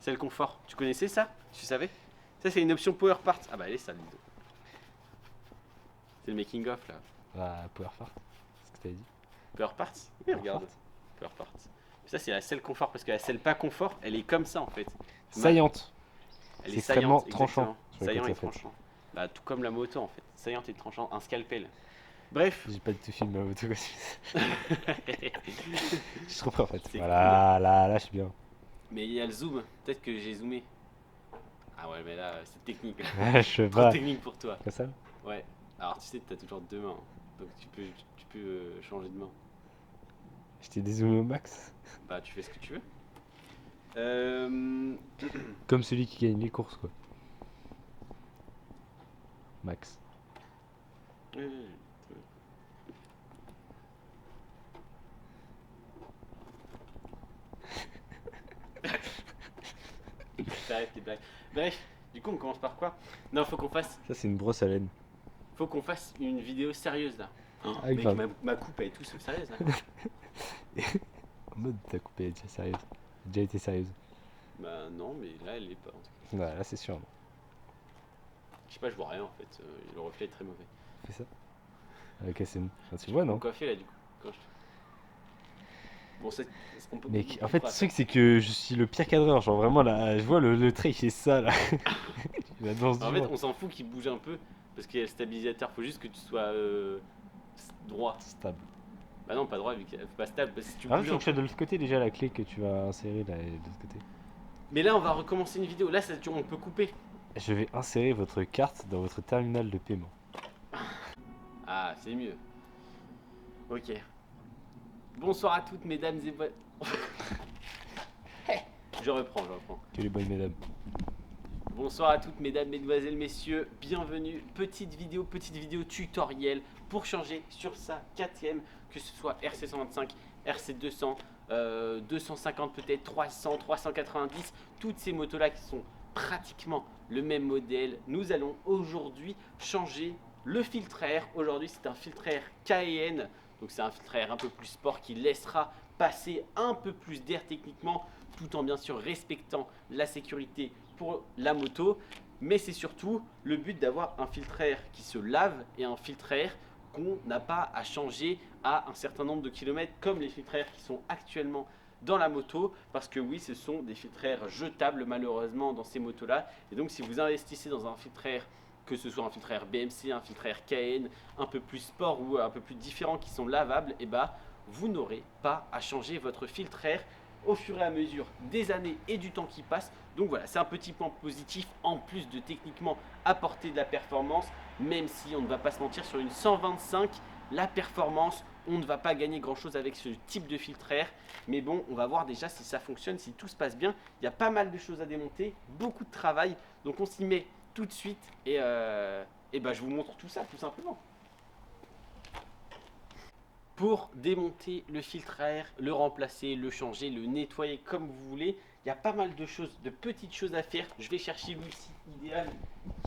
Selle confort. Tu connaissais ça? Tu savais? Ça, c'est une option Power Parts. Ah bah, elle est sale, dis donc. C'est le making of là. Bah, Power Fart, c'est ce que t'avais dit. Power Parts? Oui, Power regarde. Fart. Power Parts. Ça, c'est la selle confort parce que la selle pas confort, elle est comme ça en fait. Saillante. Elle C'est est extrêmement saillante, tranchant exactement. sur le Saillant côté, et en fait. tranchant. Bah, tout comme la moto en fait. Saillante et tranchant, un scalpel. Bref. J'ai pas du tout filmé ma moto comme Je trop près en fait. C'est Voilà, là, je suis bien. Mais il y a le zoom. Peut-être que j'ai zoomé. Ah ouais, mais là, c'est technique. Je sais Trop pas. technique pour toi. Comme ça? Ouais. Alors, tu sais, t'as toujours deux mains. Donc, tu peux changer de main. Je t'ai dézoomé au max. Bah, tu fais ce que tu veux. Euh... Comme celui qui gagne les courses, quoi. Max. T'arrêtes tes blagues. Bref, du coup, on commence par quoi? Non, faut qu'on fasse une vidéo sérieuse là. Ah oui, Mec, pardon. ma coupe elle est tout sauf sérieuse là. En mode, ta coupe est déjà sérieuse. Elle a déjà été sérieuse. Bah non, mais là elle est pas en tout cas. Ouais, là, c'est sûr. Je sais pas, je vois rien en fait. Le reflet est très mauvais. Fais ça. Ok, c'est bon. Ah, tu vois, non? Coiffé là du coup. Quand je... Bon, on peut. Mec, en fait, le truc, c'est que je suis le pire cadreur. Genre, vraiment, là, je vois le trait, il fait ça, là. Il a danse du En fait, vent. on s'en fout qu'il bouge un peu parce qu'il y a le stabilisateur. Faut juste que tu sois droit. Stable. Bah non, pas droit, vu que pas stable. Parce que si tu Ah, bouges faut un que je sois de l'autre côté déjà la clé que tu vas insérer là, de l'autre côté. Mais là, on va recommencer une vidéo. Là, on peut couper. Je vais insérer votre carte dans votre terminal de paiement. Ah, c'est mieux. Ok. Bonsoir à toutes, mesdames et Je reprends. Que les bonnes mesdames. Bonsoir à toutes, mesdames, mesdemoiselles, messieurs. Bienvenue. Petite vidéo tutoriel pour changer sur sa KTM, que ce soit RC125, RC200, 250 peut-être, 300, 390. Toutes ces motos-là qui sont pratiquement le même modèle. Nous allons aujourd'hui changer le filtre air. Aujourd'hui, c'est un filtre air KN. Donc c'est un filtre air un peu plus sport qui laissera passer un peu plus d'air techniquement, tout en bien sûr respectant la sécurité pour la moto. Mais c'est surtout le but d'avoir un filtre air qui se lave et un filtre air qu'on n'a pas à changer à un certain nombre de kilomètres comme les filtres air qui sont actuellement dans la moto, parce que oui, ce sont des filtres air jetables malheureusement dans ces motos là. Et donc si vous investissez dans un filtre air, que ce soit un filtre air BMC, un filtre air KN, un peu plus sport ou un peu plus différent qui sont lavables, et bah vous n'aurez pas à changer votre filtre air au fur et à mesure des années et du temps qui passe. Donc voilà, c'est un petit point positif en plus de techniquement apporter de la performance, même si on ne va pas se mentir, sur une 125, la performance, on ne va pas gagner grand chose avec ce type de filtre air. Mais bon, on va voir déjà si ça fonctionne, si tout se passe bien. Il y a pas mal de choses à démonter, beaucoup de travail, donc on s'y met tout de suite et bah, je vous montre tout ça tout simplement. Pour démonter le filtre à air, le remplacer, le changer, le nettoyer comme vous voulez, il y a pas mal de choses, de petites choses à faire. Je vais chercher l'outil idéal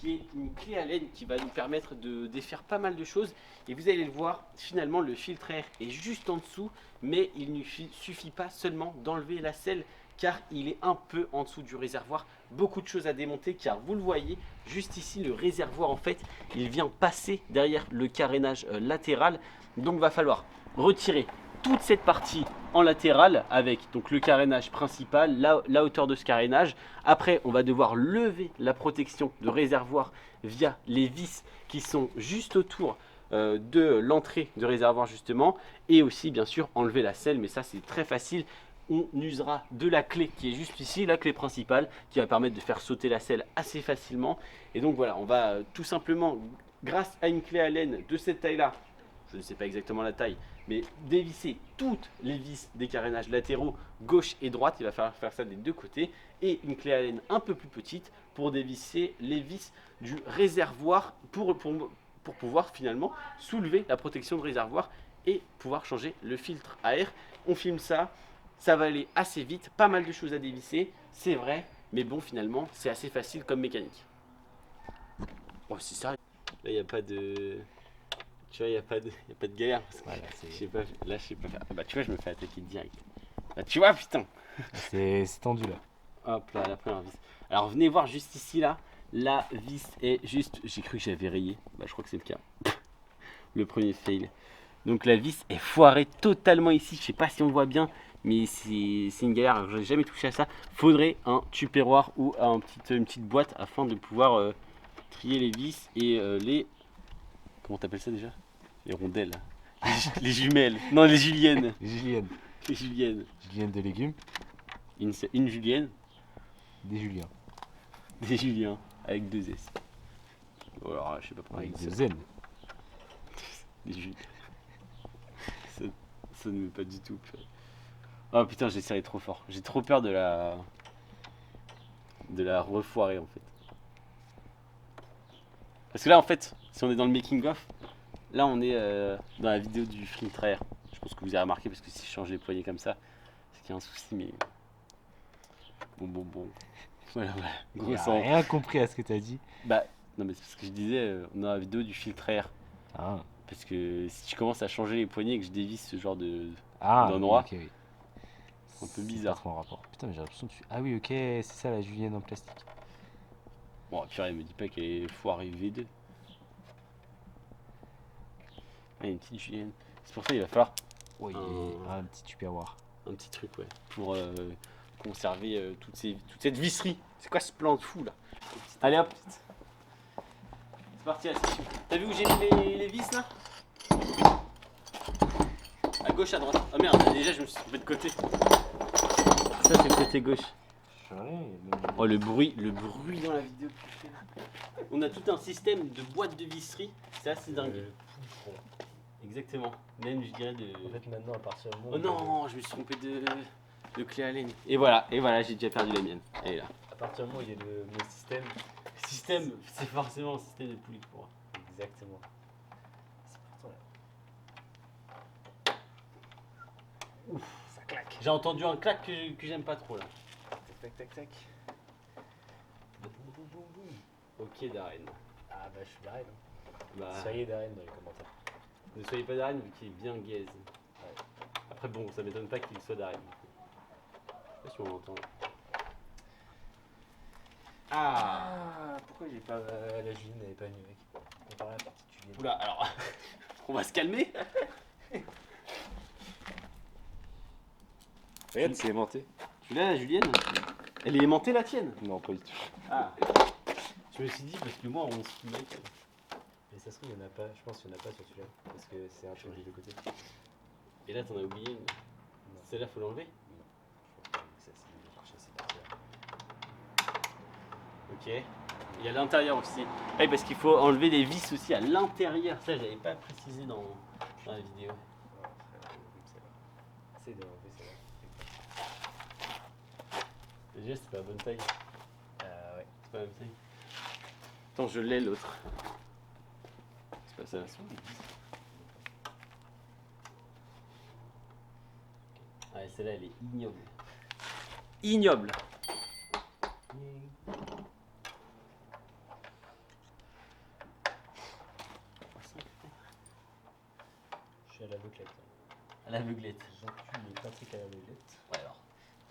qui est une clé Allen qui va nous permettre de défaire pas mal de choses. Et vous allez le voir, finalement le filtre à air est juste en dessous, mais il ne suffit pas seulement d'enlever la selle car il est un peu en dessous du réservoir. Beaucoup de choses à démonter car vous le voyez, juste ici le réservoir en fait, il vient passer derrière le carénage latéral. Donc va falloir retirer toute cette partie en latéral avec donc le carénage principal, la hauteur de ce carénage. Après, on va devoir lever la protection de réservoir via les vis qui sont juste autour de l'entrée de réservoir justement. Et aussi, bien sûr, enlever la selle, mais ça, c'est très facile. On usera de la clé qui est juste ici, la clé principale, qui va permettre de faire sauter la selle assez facilement. Et donc voilà, on va tout simplement, grâce à une clé Allen de cette taille-là, je ne sais pas exactement la taille, mais dévisser toutes les vis des carénages latéraux, gauche et droite. Il va falloir faire ça des deux côtés. Et une clé Allen un peu plus petite pour dévisser les vis du réservoir pour pouvoir finalement soulever la protection de réservoir et pouvoir changer le filtre à air. On filme ça, ça va aller assez vite, pas mal de choses à dévisser, c'est vrai, mais bon finalement c'est assez facile comme mécanique. Oh c'est ça, là il n'y a pas de... Tu vois, il n'y a pas de galère. Parce que Voilà, je sais pas, là, je sais pas faire. Bah, tu vois, je me fais attaquer direct. Bah, tu vois, putain. c'est tendu là. Hop là, la première vis. Alors venez voir juste ici là. La vis est juste. J'ai cru que j'avais rayé. Bah je crois que c'est le cas. Le premier fail. Donc la vis est foirée totalement ici. Je sais pas si on voit bien, mais c'est une galère. Je n'ai jamais touché à ça. Faudrait un tupperware ou une petite boîte afin de pouvoir trier les vis et les. Comment t'appelles ça déjà? Les rondelles. Les jumelles. Non, les juliennes. Julienne. Les juliennes. Julienne de légumes. Une julienne. Des Juliens. Des juliens. Avec 2 S. Bon, alors, je sais pas pourquoi. Avec il dit des ça. zen. Des juliens. Ça ne veut pas du tout. Oh putain, j'ai serré trop fort. J'ai trop peur de la refoirer en fait. Parce que là en fait, si on est dans le making of, là on est dans la vidéo du filtre. Je pense que vous avez remarqué parce que si je change les poignées comme ça, c'est qu'il y a un souci mais bon. Voilà. Gros J'ai sang. rien compris à ce que t'as dit. Bah non mais c'est parce que je disais on est dans la vidéo du filtre air. Ah. Parce que si je commence à changer les poignées et que je dévisse ce genre Ah, d'endroit, ok, oui. c'est un peu C'est bizarre. pas trop en rapport. Putain, mais j'ai l'impression que tu. Ah oui, ok, c'est ça la Julienne en plastique. Bon, purée, me dis pas qu'elle est foirée V2. Ah, une petite julienne. C'est pour ça qu'il va falloir Oui, un petit tupperware. un petit truc, ouais, pour conserver toute cette visserie. C'est quoi ce plan de fou là? Allez hop, c'est parti la session. T'as vu où j'ai mis les vis là? À gauche, à droite. Ah merde, déjà je me suis trompé de côté. Ça c'est le côté gauche. Oh le bruit dans la vidéo que tu fais là. On a tout un système de boîtes de visserie, c'est assez dingue. Exactement. Même je dirais de. En fait, maintenant, à partir du moment. Oh non, je me suis trompé de clé à laine. Et voilà, j'ai déjà perdu la mienne. Elle est là. À partir du moment où il y a le système. Système, c'est forcément un système de poulie pour moi. Exactement. C'est pourtant là. Ouf, ça claque. J'ai entendu un clac que j'aime pas trop là. Tac. Ok Darren. Ah bah, je suis Darren. Bah, Soyez Darren dans les commentaires. ne soyez pas Darren vu qu'il est bien gaze. Ouais. Après bon, ça m'étonne pas qu'il soit Darren. Je sais pas si on l'entend. Ah, pourquoi j'ai pas. La Julienne n'avait pas venu avec. Comparé à la partie Julienne. Oula, alors, on va se calmer. Regarde, c'est aimanté. Tu l'as la Julienne? Elle est aimantée la tienne? Non, pas du tout. Ah. Je me suis dit parce que moi on se fout mec. Mais ça se trouve, il y en a pas. Je pense qu'il y en a pas sur celui-là. Parce que c'est un changé de côté. Et là t'en as oublié une. Celle-là faut l'enlever? Je crois que ça, c'est marché, c'est parti là. Ok. Il y a l'intérieur aussi. Oui, parce qu'il faut enlever les vis aussi à l'intérieur. Ça, j'avais pas précisé dans la vidéo. Essaye de l'enlever, c'est là. Déjà, c'est pas la bonne taille. Ouais. C'est pas la bonne taille. Attends, je l'ai l'autre. C'est pas ça. Ouais, celle-là, elle est ignoble. Ignoble! Je suis à l'aveuglette. À l'aveuglette. J'encule les pratiques à l'aveuglette. Ouais, alors.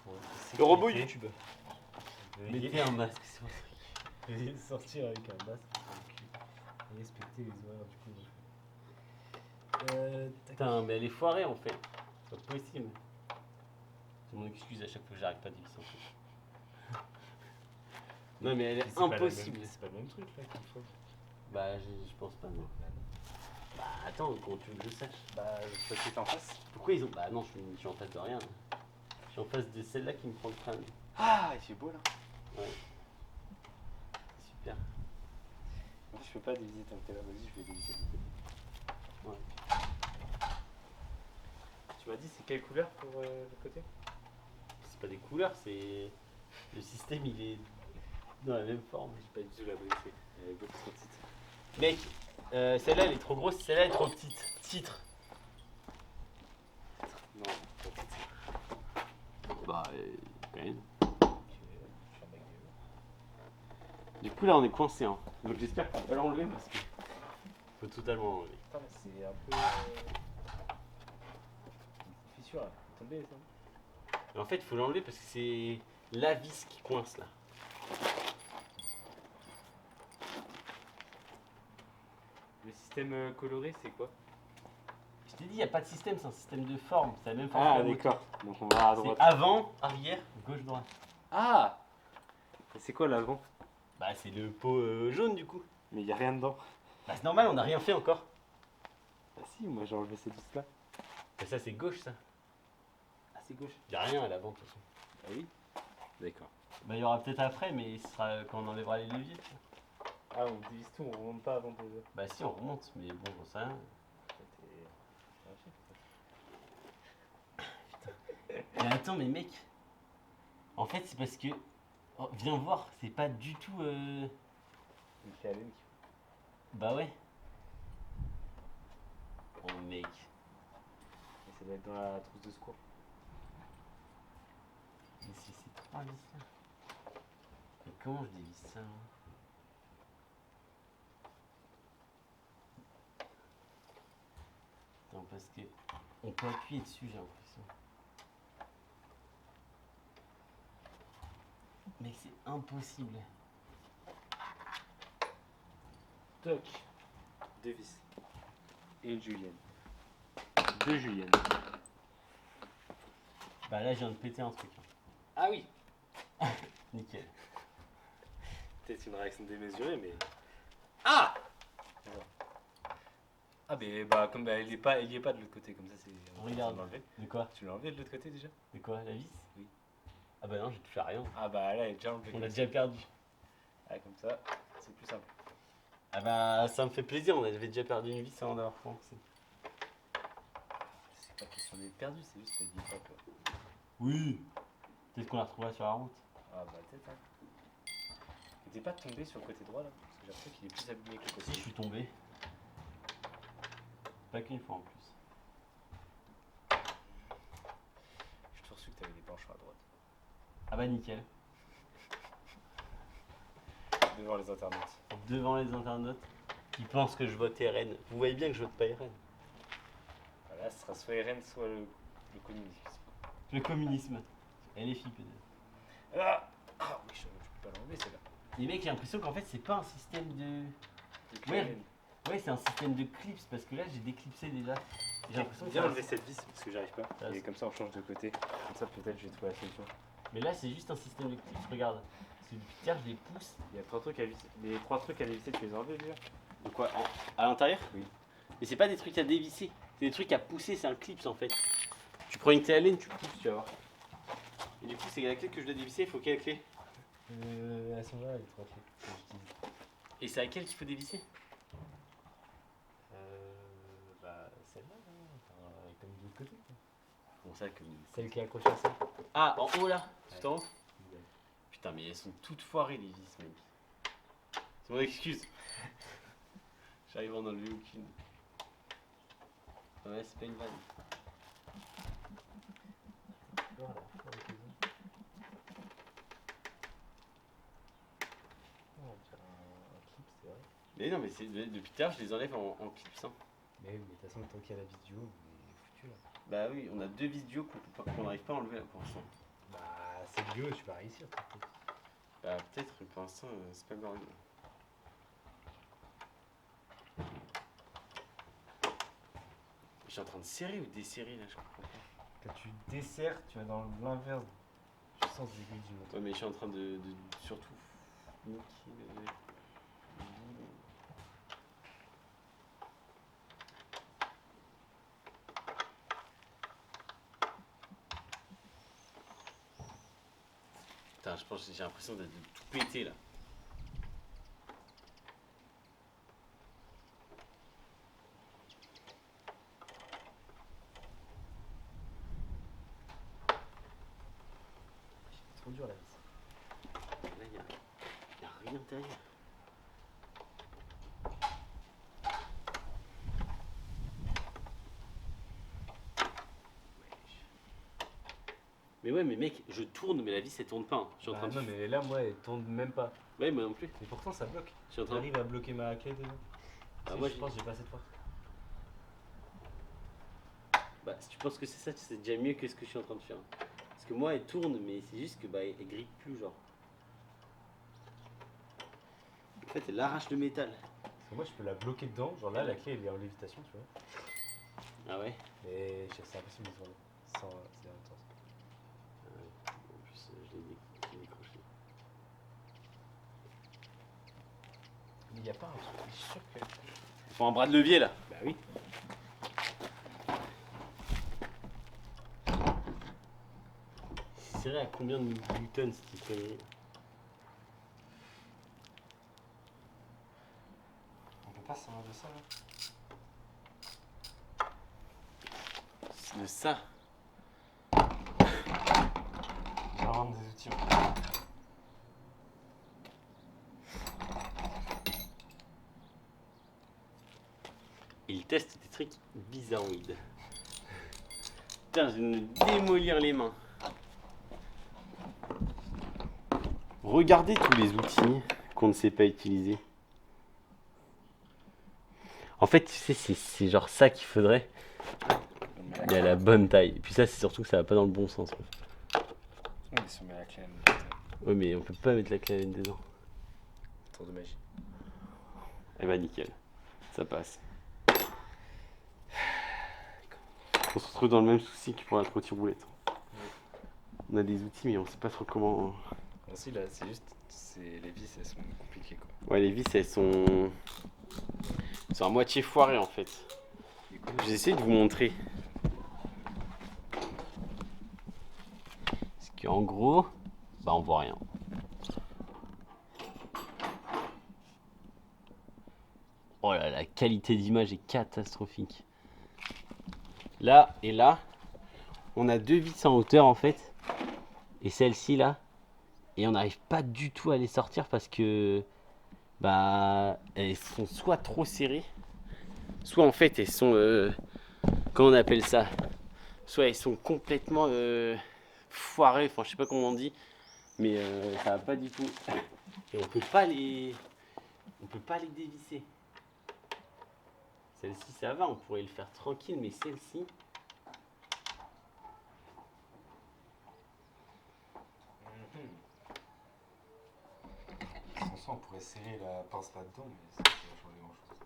Pour Le robot YouTube. Mettez un masque, c'est bon. Veuillez sortir avec un masque sur le cul et respecter les horaires du couvre-feu. Putain, mais elle est foirée en fait. C'est pas possible. C'est mon excuse à chaque fois que j'arrive pas de visser en fait. Non, mais elle est impossible. C'est pas le même truc là qu'il faut. Bah, je pense pas, non. Bah, attends, comment tu veux que je sache? Bah, parce que t'es en face. Pourquoi ils ont. Bah, non, je suis en face de rien. Je suis en face de celle-là qui me prend le crâne. Ah, il fait beau là. Ouais. Super. En fait, je peux pas diviser tant que t'es là. Vas-y, je vais diviser de côté. Ouais. Tu m'as dit c'est quelle couleur pour le côté? C'est pas des couleurs, c'est. Le système il est dans la même forme. J'ai pas du tout la briser. Elle est beaucoup trop petite. Mec, celle-là elle est trop grosse, celle-là elle est trop petite. Titre. Non, pas petite. Bah, quand même. Ok, je suis un mec Du coup là on est coincé hein. Donc j'espère qu'on va pas l'enlever parce que faut totalement l'enlever. Putain, mais c'est un peu. Fissure là. Tombé ça. Mais en fait il faut l'enlever parce que c'est la vis qui coince là. Le système coloré, c'est quoi? Je t'ai dit, il n'y a pas de système, c'est un système de forme. C'est la même forme. Ah, que la moto. d'accord. Donc on va à C'est droite. avant, arrière, gauche, droite. Ah! Et c'est quoi l'avant? Bah, c'est le pot jaune du coup. Mais il y a rien dedans. Bah, c'est normal, on n'a rien fait encore. Bah si, moi j'ai enlevé ces vis là. Mais ça, c'est gauche ça. Ah, c'est gauche. Il n'y a rien à l'avant de toute façon. Ah oui? D'accord. Bah, il y aura peut-être après, mais ce sera quand on enlèvera les leviers. tu vois. Ah, on divise tout, on remonte pas avant de. Bah, si, on remonte, mais bon, j'en sais rien. Mais attends, mais mec. En fait, c'est parce que. Oh, viens voir, c'est pas du tout. Bah ouais. Oh mec. Et ça doit être dans la trousse de secours. Mais c'est trop vis là. Mais comment je dévisse ça hein. Attends, parce que. On peut appuyer dessus, j'ai l'impression. Mec, c'est impossible. Toc. Deux vis. Et une julienne. Deux juliennes. Bah là, je viens de péter un truc. hein. Ah oui! Nickel. Peut-être une réaction démesurée, mais. Ah! Ah, mais bah, comme bah, il y est pas de l'autre côté, comme ça c'est. Regarde. Tu l'as enlevé. De quoi? Tu l'as enlevé de l'autre côté déjà? De quoi? La vis? Oui. Ah bah non, j'ai touché à rien. Ah, bah là, elle est déjà enlevée. On l'a déjà perdu. Ah, comme ça, c'est plus simple. Ah bah ça me fait plaisir, on avait déjà perdu une vis avant d'avoir commencé. C'est pas question d'être perdu, c'est juste qu'elle dit pas quoi. Oui. Peut-être qu'on la retrouvera sur la route. Ah, bah peut-être, hein. Et t'es pas tombé sur le côté droit là? Parce que j'ai l'impression qu'il est plus abîmé que le Si côté. je suis tombé. Pas qu'une fois en plus. J'ai toujours su que t'avais des penchants à droite. Ah bah nickel. Devant les internautes. Devant les internautes qui pensent que je vote RN. Vous voyez bien que je vote pas RN. Voilà, ce sera soit RN, soit le communisme. Le communisme. Et les filles peut-être. Ah, ah oui, je peux pas l'enlever celle-là. Les mecs, j'ai l'impression qu'en fait c'est pas un système de. Le Ouais. RN. Ouais, c'est un système de clips parce que là j'ai déclipsé déjà. J'ai l'impression que Viens c'est un- enlever cette vis parce que j'arrive pas. Ah, Et c'est- comme ça on change de côté. Comme ça peut-être je vais trouver la solution. Mais là c'est juste un système de clips, regarde. Parce que depuis tout à l'heure, je les pousse. Il y a trois trucs à visser. Les trois trucs à dévisser, tu les as enlevés déjà? De quoi à l'intérieur? Oui. Mais c'est pas des trucs à dévisser, c'est des trucs à pousser, c'est un clips en fait. Tu prends une clé Allen, tu pousses, tu vas voir. Et du coup, c'est la clé que je dois dévisser, il faut quelle clé? Elles sont là, les trois trucs. Et c'est à laquelle qu'il faut dévisser? Bah celle-là, enfin, comme de l'autre côté. Quoi. Bon, ça comme. Celle qui est accrochée à ça. Ah, en haut là, tout en haut? Ouais. Putain, mais elles sont toutes foirées les vis, mec. C'est mon excuse. J'arrive à en enlever aucune. Ouais, c'est pas une vanne. Voilà, avec les autres. Oh, on dirait un clip, c'est vrai. Mais non, mais depuis tout à l'heure, je les enlève en clips. Hein. Mais oui, mais de toute façon, tant qu'il y a la vidéo, on est foutu là. Bah oui, on a deux vis duo qu'on n'arrive pas à enlever là pour l'instant. Bah, c'est vieux, tu vas réussir. Bah peut-être, mais pour l'instant, c'est pas glorieux. Je suis en train de serrer ou desserrer là, je comprends pas. Quand tu desserres, tu vas dans l'inverse du sens des aiguilles du montant. Ouais, mais je suis en train de surtout niquer le. Putain, je pense que j'ai l'impression de tout péter là. C'est trop dur la vis. Là, y a rien à l'intérieur. Mais ouais, mais mec, je tourne, mais la vis elle tourne pas. Hein. Je suis en train de. non, mais là, moi, elle tourne même pas. Ouais, moi non plus. Et pourtant, ça bloque. Je suis en train de. J'arrive à bloquer ma clé déjà. Ah, Si, moi, je pense que j'ai pas assez de force. Bah, si tu penses que c'est ça, c'est déjà mieux que ce que je suis en train de faire. Parce Parce que moi, elle tourne, mais c'est juste que bah, elle grippe plus, genre. En fait, elle arrache le métal. Parce que moi, je peux la bloquer dedans. Genre là, la clé, elle est en lévitation, tu vois. Ah ouais? Mais c'est impossible de tourner. C'est intense. En plus, je l'ai décroché. Mais il n'y a pas un truc, je suis sûr que. Il faut un bras de levier là. Bah oui. C'est vrai à combien de newtons cette connerie? On peut pas savoir de ça là. C'est de ça. J'invente des outils. Il teste des trucs bizarroïdes. Putain, je vais me démolir les mains. Regardez tous les outils qu'on ne sait pas utiliser. En fait, tu sais, c'est genre ça qu'il faudrait. Il y a la bonne taille. Et puis ça, c'est surtout que ça va pas dans le bon sens. Ouais, mais si on met la clé Oui, mais on peut pas mettre la clé à laine dedans. tour de magie. Eh bah nickel, ça passe. On se retrouve dans le même souci que pour la trottinette roulette. On a des outils, mais on sait pas trop comment. Aussi là, c'est juste, les vis, elles sont compliquées quoi. Ouais, les vis, elles sont à moitié foirées en fait. J'essaie de vous montrer. Parce qu'en gros, bah on voit rien. Oh là, la qualité d'image est catastrophique. Là et là, on a deux vis en hauteur en fait. Et celle-ci là. Et on n'arrive pas du tout à les sortir parce que bah elles sont soit trop serrées, soit en fait elles sont comment on appelle ça, soit elles sont complètement foirées, enfin je sais pas comment on dit, mais ça va pas du tout. Et on peut pas les dévisser. Celle-ci ça va, on pourrait le faire tranquille, mais celle-ci. Sans ça, on pourrait serrer la pince là-dedans, mais ça va changer grand chose.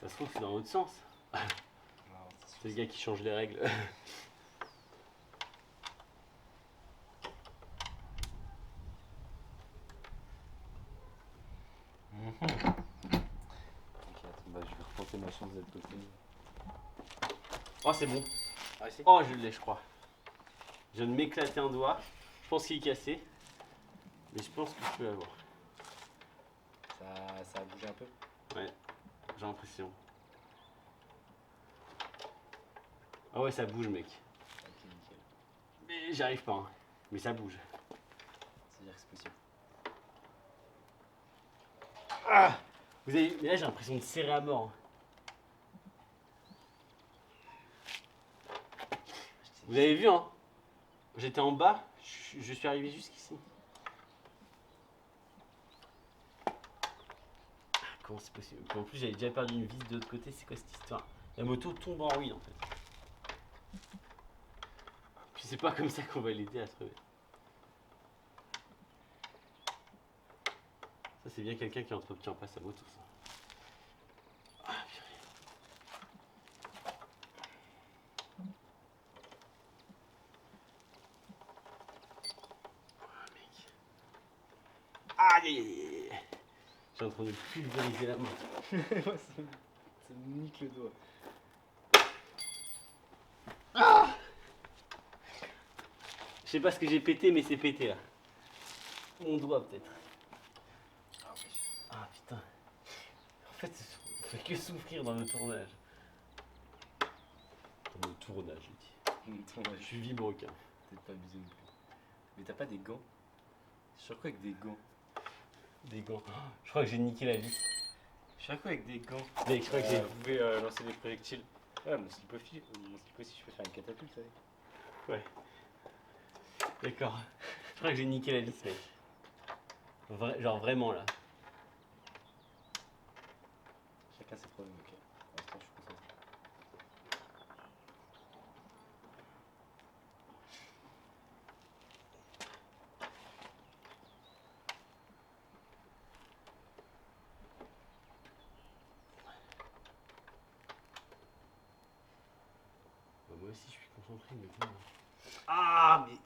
Ça se trouve c'est dans l'autre sens. Non, C'est le gars qui change les règles. Ok, attends, bah, je vais retenter ma chance d'être côté. Oh c'est bon. Ah, si. Oh je l'ai je crois. Je viens de m'éclater un doigt. Je pense qu'il est cassé. Mais je pense que je peux l'avoir. Ça a bougé un peu. Ouais, j'ai l'impression. Ah ouais ça bouge mec. Ok, nickel. Mais j'y arrive pas. Hein. Mais ça bouge. C'est-à-dire que c'est possible. Ah vous avez... Mais là j'ai l'impression de serrer à mort. Vous avez vu hein? J'étais en bas, je suis arrivé jusqu'ici. Ah, comment c'est possible? En plus j'avais déjà perdu une vis de l'autre côté, c'est quoi cette histoire? La moto tombe en ruine en fait. Puis c'est pas comme ça qu'on va l'aider à se remettre. Ça c'est bien quelqu'un qui entretient pas sa moto ça. Ah purée. Ah mec. Aïe aïe aïe. J'ai en train de pulvériser la main. Moi, ça me nique le doigt. Je sais pas ce que j'ai pété mais c'est pété là. Mon doigt peut-être. Ah oui. Ah putain. En fait, on fait que souffrir dans le tournage. Dans le tournage, je dis. Je suis vibroquin. Peut-être pas abusé non plus. Mais t'as pas des gants? Je quoi avec des gants? Des gants. Oh, je crois que j'ai niqué la vis. Je quoi avec des gants? Mec, je crois que j'ai. Vous pouvez lancer des projectiles. Ouais, mon slip aussi, je peux faire une catapulte avec. Ouais. D'accord. Je crois que j'ai niqué la vis, mec. Genre vraiment là. Chacun ses problèmes, ok. Pour l'instant, je suis concentré. après, mais bon. Ah, mais.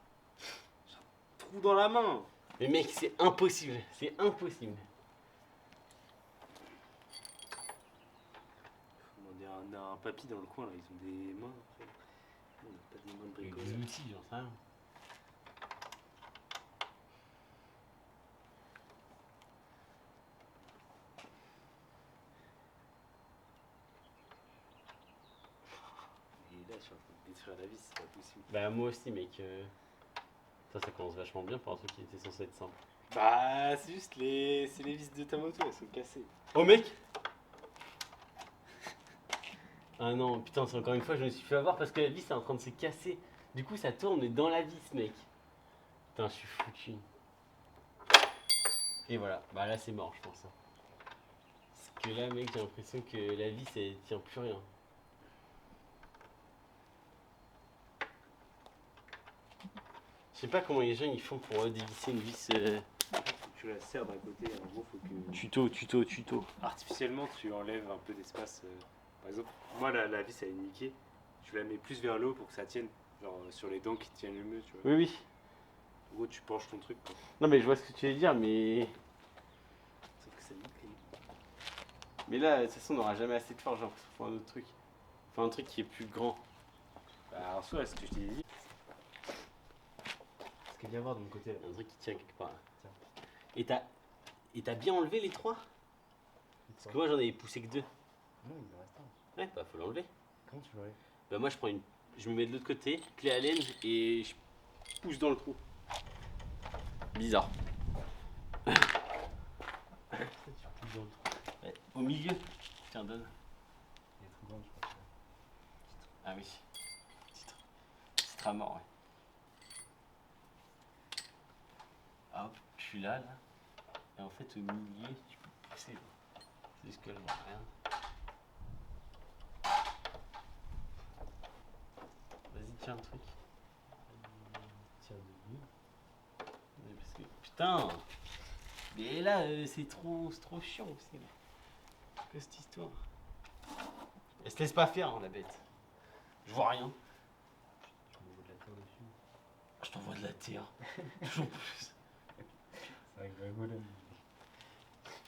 J'ai un trou dans la main. Mais mec, c'est impossible. C'est impossible. Faut demander à un papy dans le coin, là. Ils ont des mains après. Nous, on n'a pas des mains de Avec bricoleur. des outils, j'en sais rien. Et là, je suis en train de détruire la vis, c'est pas possible. Bah, moi aussi, mec. Ça commence vachement bien pour un truc qui était censé être simple. Bah, c'est juste c'est les vis de ta moto, elles sont cassées. Oh, mec! Ah non, putain, c'est encore une fois, je me suis fait avoir parce que la vis est en train de se casser. Du coup, ça tourne dans la vis, mec. Putain, je suis foutu. Et voilà, bah là, c'est mort, je pense. Parce que là, mec, j'ai l'impression que la vis, elle tient plus rien. Je sais pas comment les gens ils font pour dévisser une vis. Faut que tu la serres d'un côté, en gros, faut que. Tuto. Artificiellement, tu enlèves un peu d'espace. Par exemple, moi, la vis, elle est niquée. Tu la mets plus vers le haut pour que ça tienne. Genre sur les dents qui tiennent le mieux, tu vois. Oui, oui. En gros, tu penches ton truc, quoi. Non, mais je vois ce que tu veux dire, mais. Sauf que ça nique les. Mais là, de toute façon, on n'aura jamais assez de force, genre, pour un autre truc. Enfin, un truc qui est plus grand. Bah, en soi, ce que je t'ai dit. Ce qu'il y a à voir de mon côté là. Un truc qui tient quelque part. Là. Tiens. Et t'as bien enlevé les trois? Parce que moi, j'en avais poussé que deux. Non, il en reste un. Ouais, bah, faut l'enlever. Comment tu l'enlèves? Bah, moi, je me mets de l'autre côté, clé à laine, et je pousse dans le trou. Bizarre. Tu pousses dans le trou. Ouais, au milieu. Tiens, donne. Il est trop grand, je crois. Ah oui. Titre à mort, ouais. Hop, je suis là. Et en fait, au milieu, tu peux pousser. Là. C'est juste que je vois rien. Vas-y, tiens le truc. Tiens, de lui. Mais parce que, putain. Mais là, c'est trop chiant aussi. Là. Que cette histoire. Elle se laisse pas faire, hein, la bête. Je vois rien. Tu m'envoies de la terre dessus. Je t'envoie de la terre. Toujours plus. C'est un vrai golem.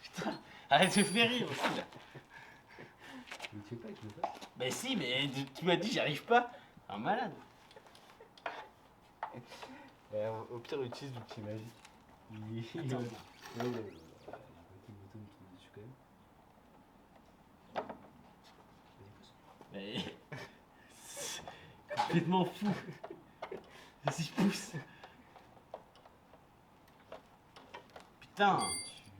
Putain, arrête de faire rire aussi là. Mais tu sais pas, tu veux pas? Bah si, mais tu m'as dit j'y arrive pas. Un malade. Au pire, utilise l'outil magique. Attends. Ouais. J'ai pas que le bouton me tombe dessus quand même. Vas-y, pousse. Mais. C'est complètement fou. Vas-y, pousse. Putain.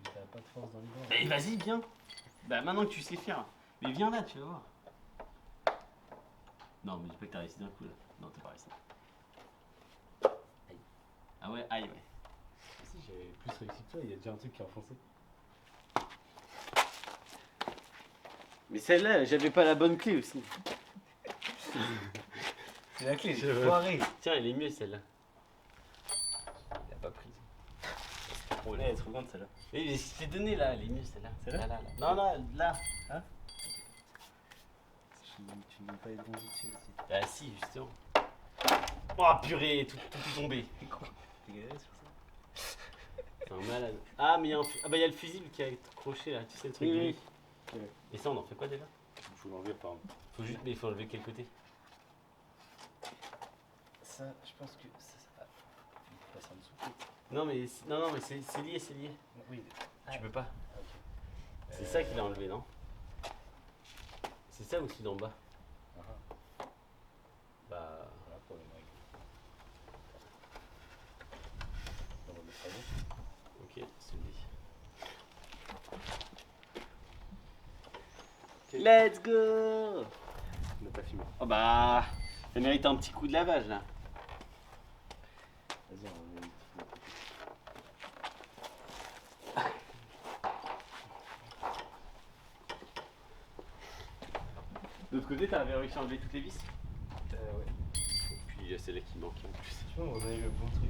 Tu n'as pas de force dans les bras. Mais vas-y, viens. Bah maintenant que tu sais faire. Mais viens là, tu vas voir. Non, mais dis pas que t'as réussi d'un coup là. Non, t'as pas réussi. Aïe. Ah ouais, aïe, ouais. Si j'avais plus réussi que toi, il y a déjà un truc qui est enfoncé. Mais celle-là, j'avais pas la bonne clé aussi. C'est la clé, j'ai j'ai foiré. foiré. Tiens, elle est mieux celle-là. Il a pas prise. Oh là, elle est trop grande celle-là. Oui, mais je t'ai donné là, elle est mieux celle-là. Celle-là Là. Non, non, là. Tu n'aimes pas les bons outils aussi. Bah si, justement. Oh purée, tout est tombé. T'es galéré sur ça? C'est un malade. Ah, mais il y a ah bah il y a le fusible qui a accroché là, tu sais le truc Oui, gris. oui. Et ça, on en fait quoi déjà? Il faut l'enlever par. Faut juste, mais il faut enlever quel côté? Ça, je pense que ça va. Il faut passer en dessous. Non, mais non, mais c'est lié, c'est lié. Oui. Tu peux pas. Ah, ok. C'est ça qu'il a enlevé, non? C'est ça ou celui d'en bas? Ah, Bah. voilà pour le règle. On va mettre à gauche. Ok, c'est lui. Let's go! On n'a pas filmé. Oh bah. Ça mérite un petit coup de lavage là. Vas-y, on va mettre. De l'autre côté, t'avais réussi à enlever toutes les vis? Ouais. Puis il y a celle-là qui manquait en plus. Tu vois, on a eu le bon truc.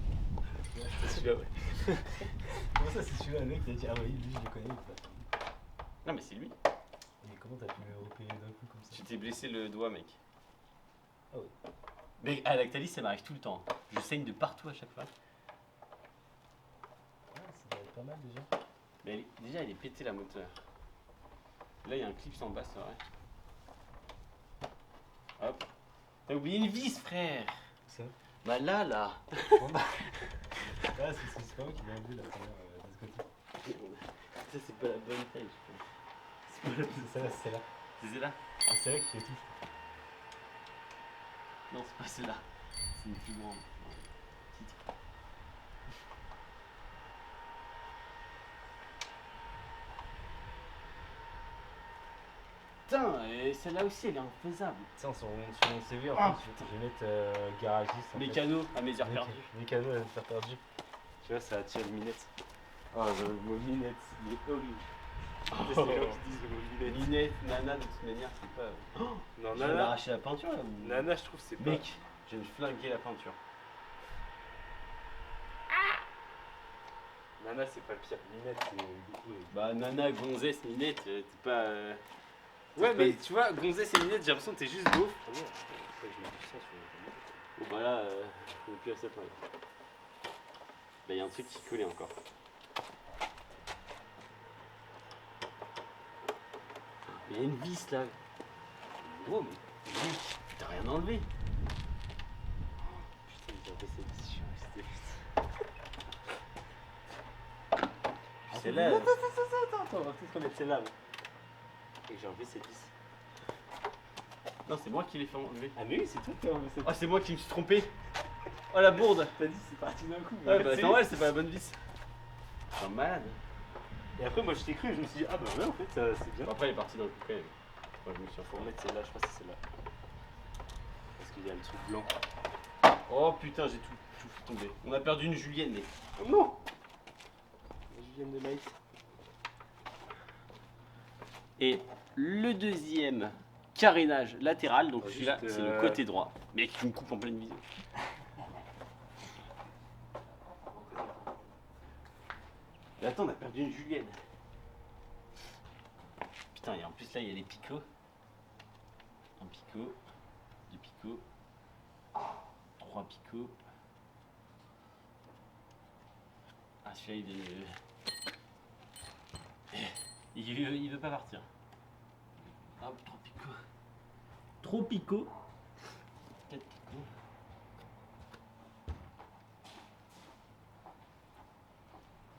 C'est celui-là, ouais. Comment ça, c'est celui-là, le mec, t'as dit, ah oui, lui, je le connais, il est pas. Non, mais c'est lui. Mais comment t'as pu le repérer d'un coup comme ça? Tu t'es blessé le doigt, mec. Ah ouais. Mais à Lactalis, ça m'arrive tout le temps. Je saigne de partout à chaque fois. Ça doit être pas mal déjà. Mais déjà, elle est pétée la moteur. Là, il y a un clip en bas, c'est vrai. Hop. T'as oublié une vis, frère. Ça Bah là. Ah, c'est pas moi qui l'ai enlevé la première de ce côté. Ça, c'est pas la bonne taille, je pense. C'est celle-là, c'est celle-là. C'est celle-là? C'est celle-là qui fait tout. Non, c'est pas celle-là. C'est une plus grande. Petite. Putain, et celle-là aussi, elle est infaisable. Tiens, sur mon CV, en Ah, fait, je vais mettre garagiste. en fait. Mécano à mes heures perdues. Mécano à faire perdu. Tu vois, ça attire les minettes. Oh, le mot minette, il est horrible. C'est les gens qui disent le mot minette. Minette, nana, de toute manière, c'est pas. Non, Tu vas Nana, m'arracher la peinture là ou... Nana, je trouve que c'est pas. Mec, je viens de flinguer la peinture. Nana, c'est pas le pire. Minette, c'est beaucoup. Bah, nana, gonzesse, minette, t'es pas. Ouais, mais tu vois, gonzesse et minette, j'ai l'impression que t'es juste beau. Ah bon, pourquoi je mets du sang sur le Bon, bah là, on est plus à cette main. Bah, y'a un truc qui collait encore. Il y a une vis là. Oh, mais mec, t'as rien enlevé. Putain, j'ai fait cette vis, je suis resté. Celle-là. Attends, on va peut-être remettre celle-là. Et j'ai enlevé cette vis. Non, c'est moi qui l'ai fait enlever. Ah, mais oui, c'est toi qui as enlevé cette vis. Oh, c'est moi qui me suis trompé. Oh la bourde. T'as dit, c'est parti d'un coup. Ouais, bah, c'est normal, c'est pas la bonne vis. C'est un malade. Et après, moi, je t'ai cru, je me suis dit, ah bah ouais, en fait, c'est bien. Après, elle est partie dans le coup quand même. Ouais, je me suis Faut informé. remettre celle-là, je crois que c'est celle-là. Parce qu'il y a le truc blanc. Oh putain, j'ai tout fait tomber. On a perdu une julienne, mec. Oh non! La Julienne de Maïs. Et le deuxième carénage latéral, donc Juste, celui-là, c'est le côté droit. Mec, tu me coupes en pleine vision. Mais attends, on a perdu une julienne. Putain, et en plus là, il y a les picots. Un picot, deux picots, trois picots. Ah, celui-là, il veut pas partir. Hop, trois picots. Trop picots. Quatre picots.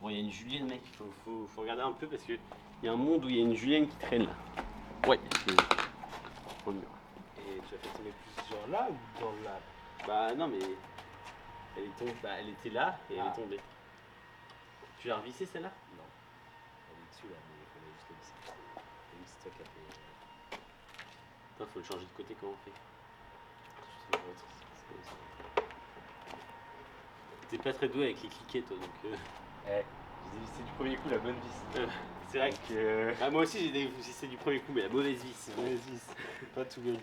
Bon, il y a une julienne, mec. Faut regarder un peu parce que il y a un monde où il y a une julienne qui traîne là. Ouais, c'est au mur. Et tu as fait tomber plus genre là ou dans la. Bah non, mais elle est tombée. Bah, elle était là et elle est tombée. Tu l'as revissée celle-là? Non. Elle est dessus là, mais il fallait juste la visser. Et oui, c'est toi qui as fait. Putain, faut le changer de côté, comment on fait? T'es pas très doué avec les cliquets, toi, donc. Eh, j'ai vissé du premier coup la bonne vis. C'est vrai Donc, que. Ah, moi aussi, j'ai essayé du premier coup, mais la mauvaise vis. mauvaise vis. Pas tout gagné.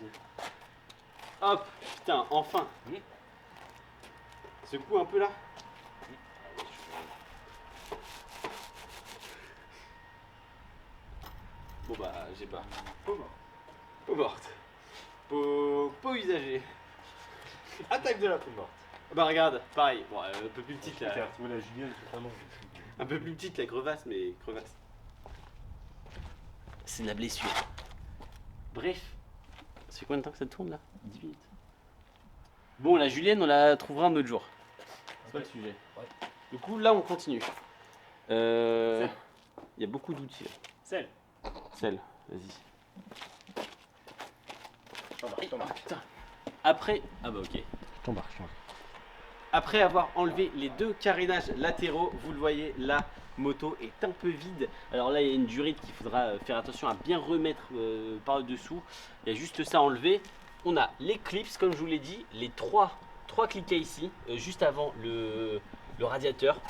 Hop, putain, enfin. Secoue un peu là. Bon bah, j'ai pas. Peau mort. Peau morte. Peau usagée. Attaque de la peau morte. Bah regarde, pareil. Bon, un peu plus petite Tu là. as retrouvé la Julienne, totalement. Un peu plus petite la crevasse, mais crevasse. C'est de la blessure. Bref. Ça fait combien de temps que ça tourne là? 10 minutes. Bon, la Julienne, on la trouvera un autre jour. C'est pas le sujet. Ouais. Du coup, là, on continue. Il y a beaucoup d'outils. Celle. Celle, vas-y. T'embarque. Putain. Après. Ah bah ok. T'embarques. Après avoir enlevé les deux carénages latéraux, vous le voyez, la moto est un peu vide. Alors là, il y a une durite qu'il faudra faire attention à bien remettre par-dessous. Il y a juste ça à enlever. On a les clips, comme je vous l'ai dit, les trois cliquets ici, juste avant le radiateur,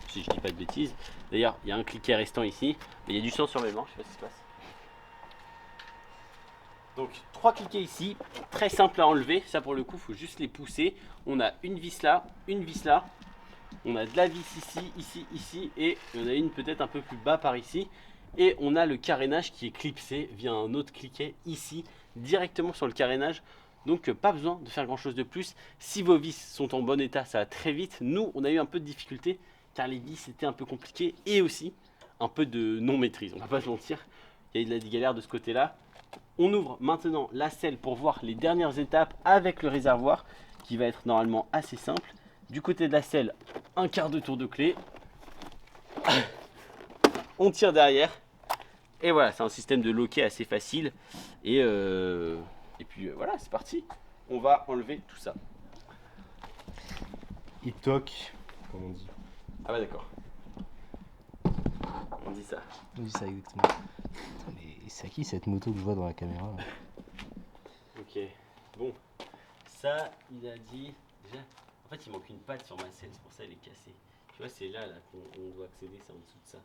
si je dis pas de bêtises. D'ailleurs, il y a un cliquet restant ici, mais il y a du sang sur mes mains, je sais pas ce qui se passe. Donc 3 cliquets ici, très simple à enlever, ça pour le coup il faut juste les pousser. On a une vis là, on a de la vis ici et il y en a une peut-être un peu plus bas par ici. Et on a le carénage qui est clipsé via un autre cliquet ici, directement sur le carénage Donc pas besoin de faire grand chose de plus. Si vos vis sont en bon état, ça va très vite. Nous, on a eu un peu de difficulté car les vis étaient un peu compliquées et aussi un peu de non-maîtrise. On va pas se mentir, il y a eu de la galère de ce côté-là. On ouvre maintenant la selle pour voir les dernières étapes avec le réservoir qui va être normalement assez simple. Du côté de la selle, un quart de tour de clé. On tire derrière. Et voilà, c'est un système de loquet assez facile. Et puis voilà, c'est parti. On va enlever tout ça. Il toque, comme on dit. Ah bah d'accord. On dit ça. On dit ça exactement. Putain, mais c'est à qui cette moto que je vois dans la caméra là? Ok. Bon. Ça, il a dit. Déjà. En fait, il manque une patte sur ma selle, c'est pour ça qu'elle est cassée. Tu vois, c'est là qu'on doit accéder, c'est en dessous de ça.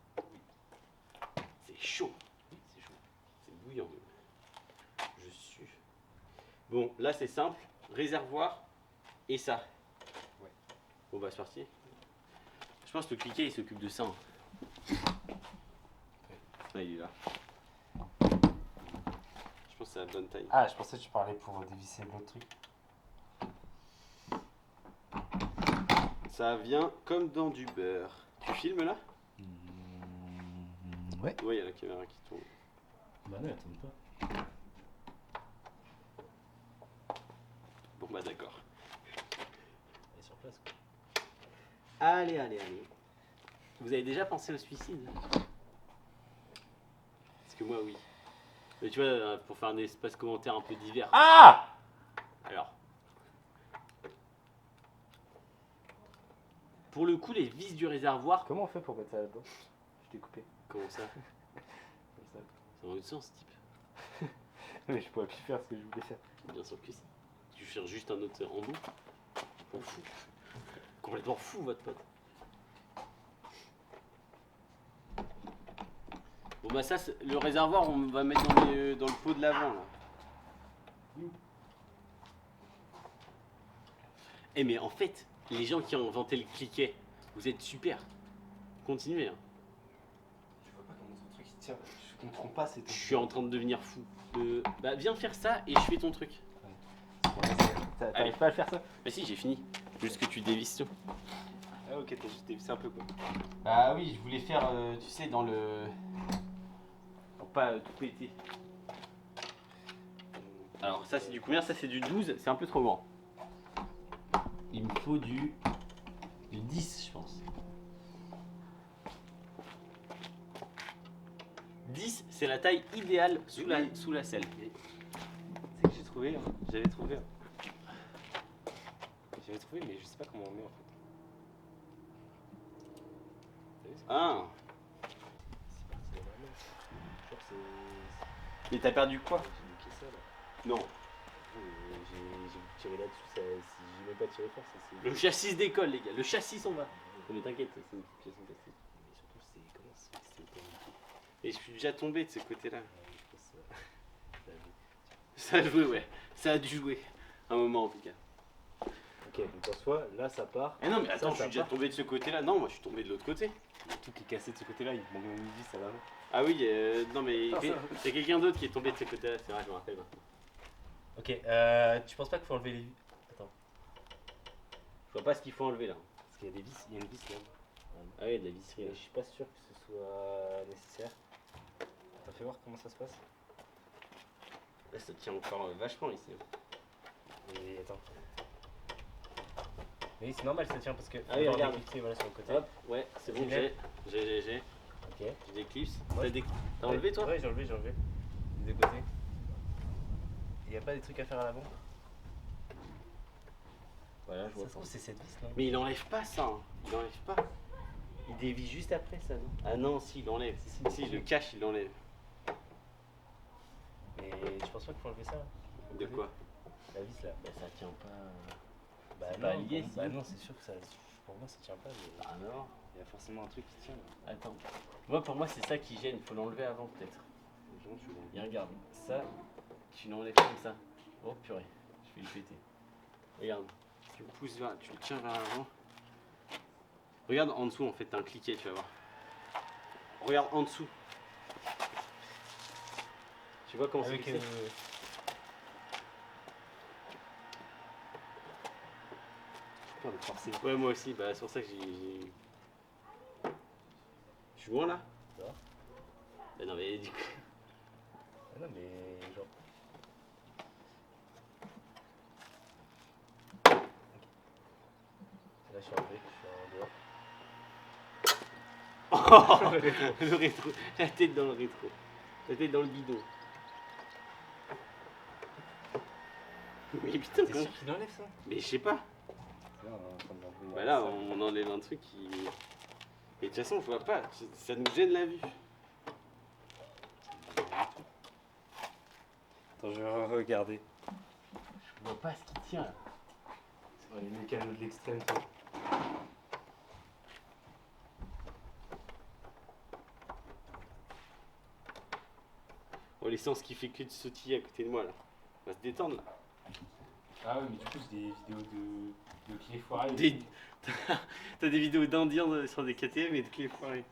C'est chaud. Oui, c'est chaud. C'est bouillant. Je suis. Bon, là c'est simple. Réservoir et ça. Ouais. Bon bah c'est parti. Je pense que le cliquet il s'occupe de ça. Hein. Là il est là. Je pense que c'est la bonne taille. Ah, je pensais que tu parlais pour dévisser l'autre truc. Ça vient comme dans du beurre. Tu filmes là? Ouais. Ouais, il y a la caméra qui tourne. Bah non, elle tourne pas. Bon bah d'accord. Elle est sur place quoi. Allez. Vous avez déjà pensé au suicide? Parce que moi oui. Mais tu vois, pour faire un espace commentaire un peu divers. Ah! Alors. Pour le coup, les vis du réservoir. Comment on fait pour mettre ça là-dedans? Je t'ai coupé. Comment ça? Comme ça. C'est dans l'autre sens, type. Mais je pourrais plus faire ce que je voulais faire. Bien sûr que si. Tu cherches juste un autre embout. On fou. Complètement fou, votre pote. Bon bah ça, le réservoir, on va mettre dans le pot de l'avant là. Eh mais en fait, les gens qui ont inventé le cliquet, vous êtes super. Continuez. Hein. Je vois pas comment ton truc il tient. Je comprends pas. Je suis en train de devenir fou. Bah viens faire ça et je fais ton truc. T'arrives pas à le faire ça? Bah si, j'ai fini. Juste que tu dévisses tout. Ah, ok, t'as juste dévissé un peu quoi. Bah oui, je voulais faire, tu sais, dans le... Pour pas tout péter. Alors ça c'est du combien? Ça c'est du 12, c'est un peu trop grand. Il me faut du 10 je pense. 10 c'est la taille idéale sous la selle. C'est que j'ai trouvé, hein. J'avais trouvé. J'avais trouvé, mais je sais pas comment on met en fait. T'as vu, c'est Ah, parti dans ma main. Genre c'est. mais t'as perdu quoi? J'ai niqué ça là. Non, J'ai tiré là-dessus, si j'ai même pas tiré fort, ça c'est. le châssis décolle les gars, le châssis s'en va. Non, mais t'inquiète, c'est une pièce en plastique. Mais surtout, c'est. Comment c'est pas Et je suis déjà tombé de ce côté-là. je pense ça a vu. Ça a joué, ouais. Ça a dû jouer. Un moment en tout cas. Ok, donc en soi, là ça part. Eh non, mais attends, Ça, je suis ça déjà part. tombé de ce côté-là. Non, moi je suis tombé de l'autre côté. Le truc qui est cassé de ce côté-là, il manque une vis, ça va. Ah oui, non mais Ah, il y ça. a quelqu'un d'autre qui est tombé de ce côté-là, c'est vrai, je me rappelle maintenant. Ok, tu penses pas qu'il faut enlever les vis? Attends, Je vois pas ce qu'il faut enlever là. parce qu'il y a des vis, il y a une vis là. Ah oui, il y a de la visserie Et là. je suis pas sûr que ce soit nécessaire. T'as fait voir comment ça se passe? Là, ça tient encore vachement ici. Et attends. Oui, c'est normal, ça tient parce que. Ah oui, faut regarde. déclipser, voilà, sur le côté. Hop, ouais, c'est bon, Filet. j'ai. Ok. Je déclipse. Ouais. T'as enlevé toi? Ouais, j'ai enlevé. Des deux côtés. Il y a pas des trucs à faire à l'avant? Voilà, je Ça vois se trouve, c'est cette vis là. Mais il enlève pas ça, hein. Il enlève pas. Il dévie juste après ça, non? Ah non, si, il enlève. Si, il le cache, il l'enlève. Mais tu penses pas qu'il faut enlever ça là? De quoi? La vis là. Bah ça tient pas. Bah C'est non, pas lié, bon, si. bah non, c'est sûr que ça. Pour moi, ça tient pas. Mais Ah non. il y a forcément un truc qui tient là. Attends. Moi, pour moi, c'est ça qui gêne. Faut l'enlever avant, peut-être. Les gens, tu l'as. Et regarde, ça, tu l'enlèves comme ça. Oh purée, je vais le péter. Regarde, tu le pousses vers, tu le tiens vers l'avant. Regarde en dessous, en fait, t'as un cliquet, tu vas voir. Regarde en dessous. Tu vois comment c'est Avec. fixé? peur de forcer. Ouais, moi aussi, bah c'est pour ça que j'ai. Je suis loin là? Ça va? Bah non, mais du coup. Ah non, mais genre. Là, je suis en vrai, je suis en dehors. Le rétro, la tête dans le rétro, la tête dans le bidon. Mais putain, T'es comment... sûr qu'il enlève ça? Mais je sais pas. Là, on est en train de l'enlever. Bah là, on enlève un truc qui. Et de toute façon, je vois pas, ça nous gêne la vue. Attends, je vais regarder. Je vois pas ce qui tient là. C'est dans les mécanos de l'extrême. Oh, l'essence qui fait que de sautiller à côté de moi là. On va se détendre là. Ah oui, mais du coup, c'est des vidéos de clés foirées. Des- T'as des vidéos d'Indiens sur des KTM et de clés foirées.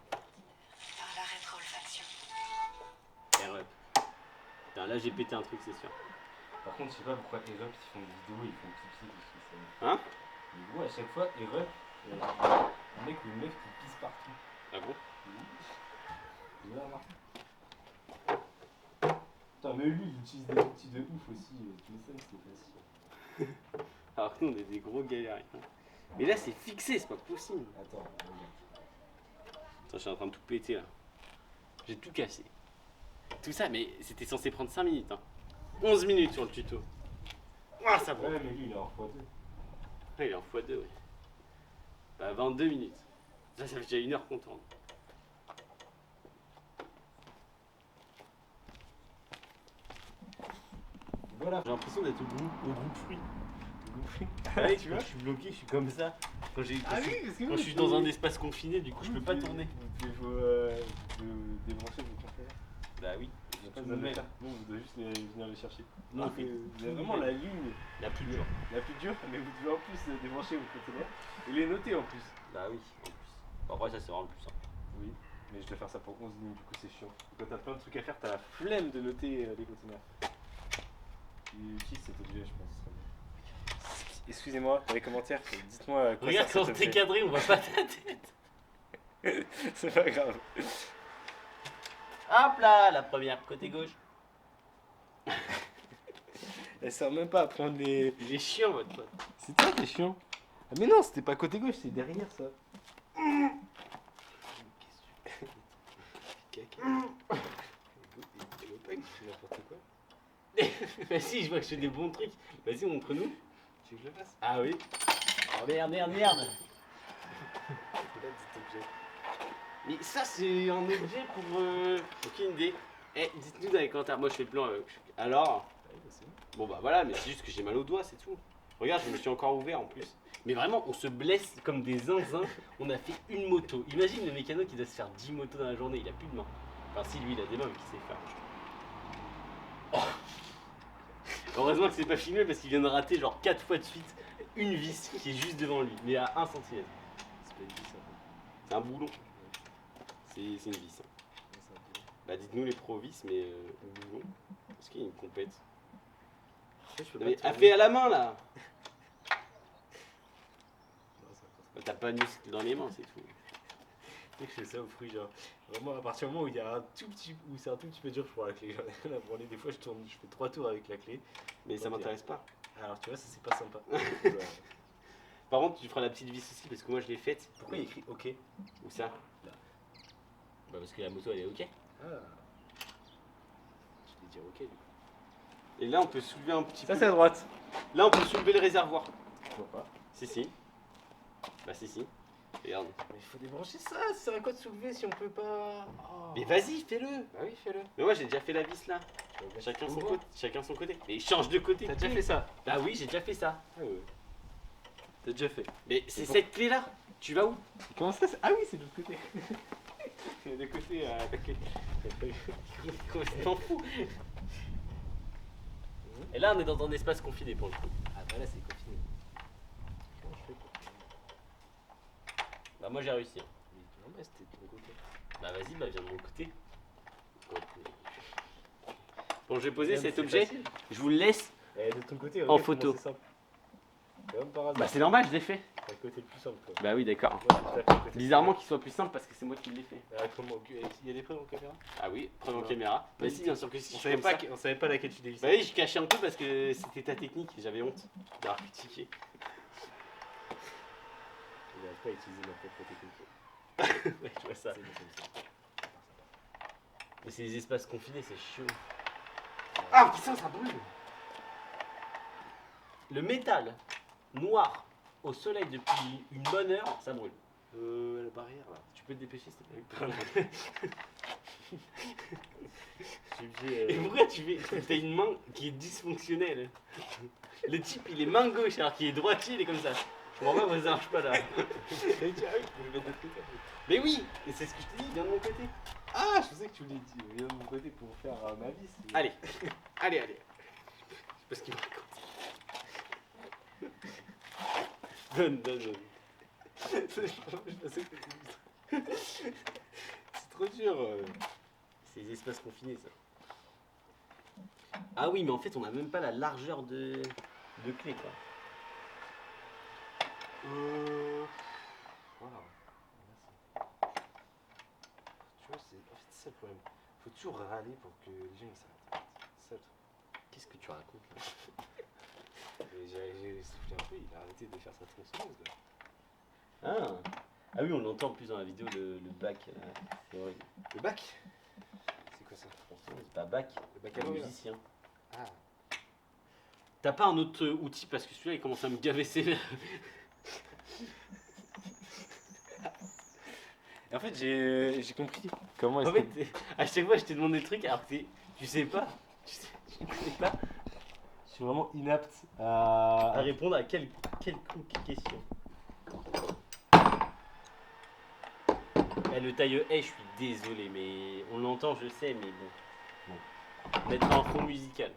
Par la rétroolfaction. Air up. Putain, là j'ai pété un truc, c'est sûr. Par contre, je sais pas pourquoi Erupt ils font des vidéos, ils font pipi parce que c'est. Hein? Mais gros, à chaque fois, Erupt, un mec ou une meuf qui pisse partout. Ah bon? Tu vois, remarque. Putain, mais lui, il utilise des outils de ouf aussi. Tu le sais, c'était facile. Alors que nous on est des gros galériens. Mais là c'est fixé, c'est pas possible. Attends, regarde. Attends, je suis en train de tout péter là. J'ai tout cassé. Tout ça, mais c'était censé prendre 5 minutes. Hein. 11 minutes sur le tuto. Ah, ça prend. Ouais, mais lui, il est en x2. Ouais, il est en x2, ouais. Bah, 22 minutes. Ça fait déjà 1 heure qu'on tourne. Voilà. J'ai l'impression d'être au groupe fruit. Ouais, tu vois, je suis bloqué, je suis comme ça. Quand, Ah oui, parce que quand je suis dans un espace confiné, du coup, je peux pas tourner. Vous pouvez débrancher vos contrôleurs. Bah oui, Il n'y a pas pas de de mail. Bon, vous devez juste venir les chercher. Non, Ah, vous avez vraiment la ligne la plus dure. la plus dure, mais vous devez en plus débrancher vos contrôleurs et les noter en plus. Bah oui, en plus. Bon, après, ça c'est vraiment le plus simple. Oui, mais je dois faire ça pour 11 minutes, du coup c'est chiant. Quand t'as plein de trucs à faire, t'as la flemme de noter les conteneurs. Tu utilises cet objet, je pense. Excusez-moi, dans les commentaires, dites-moi à quoi Regarde sert quand cet t'es objet. cadré, on voit pas ta tête. C'est pas grave. Hop là, la première, côté gauche. Elle sert même pas à prendre les. Il est chiant, votre pote. C'est toi qui es chiant. Ah mais non, c'était pas côté gauche, c'est derrière ça. N'importe quoi. Vas-y, je vois que je fais des bons trucs. Vas-y, montre-nous. Tu veux que je le fasse? Ah oui. Oh merde, merde, merde. C'est là cet objet. Mais ça, c'est un objet pour. Aucune idée. Eh, dites-nous dans les commentaires. Moi, je fais le plan. Alors. Bon, bah voilà, mais c'est juste que j'ai mal au doigt, c'est tout. Regarde, je me suis encore ouvert en plus. Mais vraiment, on se blesse comme des zinzins. On a fait une moto. Imagine le mécano qui doit se faire 10 motos dans la journée. Il a plus de mains. Enfin, si, lui, il a des mains, mais qui sait faire. Oh. Heureusement que c'est pas filmé parce qu'il vient de rater genre 4 fois de suite une vis qui est juste devant lui, mais à 1 cm. C'est pas une vis, ça. C'est un boulon. C'est une vis. Hein. Ouais, c'est un peu- Bah dites-nous les pro vis, mais boulon. Est-ce qu'il y a une compète? Je peux Non, pas mais tourner. fais à la main là. Non, c'est n'importe quoi. Bah, t'as pas de muscle dans les mains, c'est tout. Tu sais que je fais ça au fruit, genre. Vraiment, à partir du moment où il y a un tout petit, où c'est un tout petit peu dur, je prends la clé. J'en ai rien à branler. Des fois, je tourne, je fais 3 tours avec la clé. Mais ça Ok. m'intéresse pas. Alors, tu vois, ça c'est pas sympa. Ouais. Par contre, tu feras la petite vis aussi parce que moi je l'ai faite. Pourquoi il y a écrit OK? Où ça? Là. Bah parce que la moto elle est ok. Ah. Je vais dire OK du coup. Et là on peut soulever un petit Ça, peu. c'est à droite. Là on peut soulever le réservoir. Je vois pas. Si si. Bah si. Regarde. Mais il faut débrancher ça. Ça sert à quoi de soulever si on peut pas. Oh. Mais vas-y, fais-le. Bah oui, fais-le. Mais moi j'ai déjà fait la vis là. Tu vas Chacun mettre son au côté. Chacun son côté. Mais change de côté. T'as déjà fait ça? Bah oui, j'ai déjà fait ça. Ah ouais. T'as déjà fait. Mais c'est bon. cette clé là. Tu vas où? Comment ça? Ah oui, c'est de l'autre côté. C'est de côté à la clé. Complètement fou. Et là on est dans un espace confiné pour le coup. Ah bah là, c'est confiné. Comment je fais pour. Bah moi j'ai réussi. Hein. Mais non, mais c'était de ton côté. Bah vas-y, bah viens de mon côté. Bon, je vais poser Merde, cet c'est objet. facile. Je vous le laisse. Et de ton côté, En regarde photo. comment c'est simple. Comme par hasard. Bah c'est normal, je l'ai fait. C'est le côté le plus simple, quoi. Bah oui, d'accord. Moi, j'ai fait le côté Bizarrement qu'il soit plus simple parce que c'est moi qui l'ai fait. Comment il y a des preuves en caméra? Ah oui, prenons en Ouais. caméra. Bah Oui, si, bien sûr que si. On je savait fais pas, comme ça. on savait pas laquelle tu dévissais. Bah oui, je cachais un peu parce que c'était ta technique. J'avais honte d'avoir critiqué. Il a pas utilisé ma propre technique. Ouais, je vois ça. C'est bon, c'est bon, c'est bon. Mais c'est les espaces confinés, c'est chiant. Ah putain, ça brûle. Le métal noir au soleil depuis une bonne heure, ça brûle. La barrière là. Tu peux te dépêcher s'il te plaît. Je suis obligé. Et pourquoi tu fais. T'as une main qui est dysfonctionnelle. Le type il est main gauche alors qu'il est droitier, il est comme ça. Je comprends pas pourquoi ça marche pas là. Je vais mettre de l'autre côté. Mais oui, et c'est ce que je te dis, viens de mon côté. Ah, je sais que tu voulais dire, viens de mon côté pour faire ma vis. Allez, allez. Je sais pas ce qu'il me raconte. Donne. C'est trop dur. C'est les espaces confinés ça. Ah oui, mais en fait on a même pas la largeur de clé quoi. Voilà. Tu vois, en fait, c'est ça le problème. Faut toujours râler pour que les gens ils s'arrêtent. C'est ça le truc. Qu'est-ce que tu racontes là? Et j'ai soufflé un peu, il a arrêté de faire sa tronçonneuse. Là. Ah oui, on l'entend en plus dans la vidéo le bac. C'est horrible. Le bac. C'est quoi ça? C'est pas bac, Le bac c'est à un l'eau, là. musicien. Ah. T'as pas un autre outil parce que celui-là il commence à me gaver sévère. Et en fait, j'ai compris comment est-ce En fait, à chaque fois je t'ai demandé des trucs alors que tu sais pas. Tu connais pas je suis vraiment inapte à à. répondre à quelconque question. Le taille je suis désolé, mais on l'entend, je sais, mais bon. Mettre un fond musical,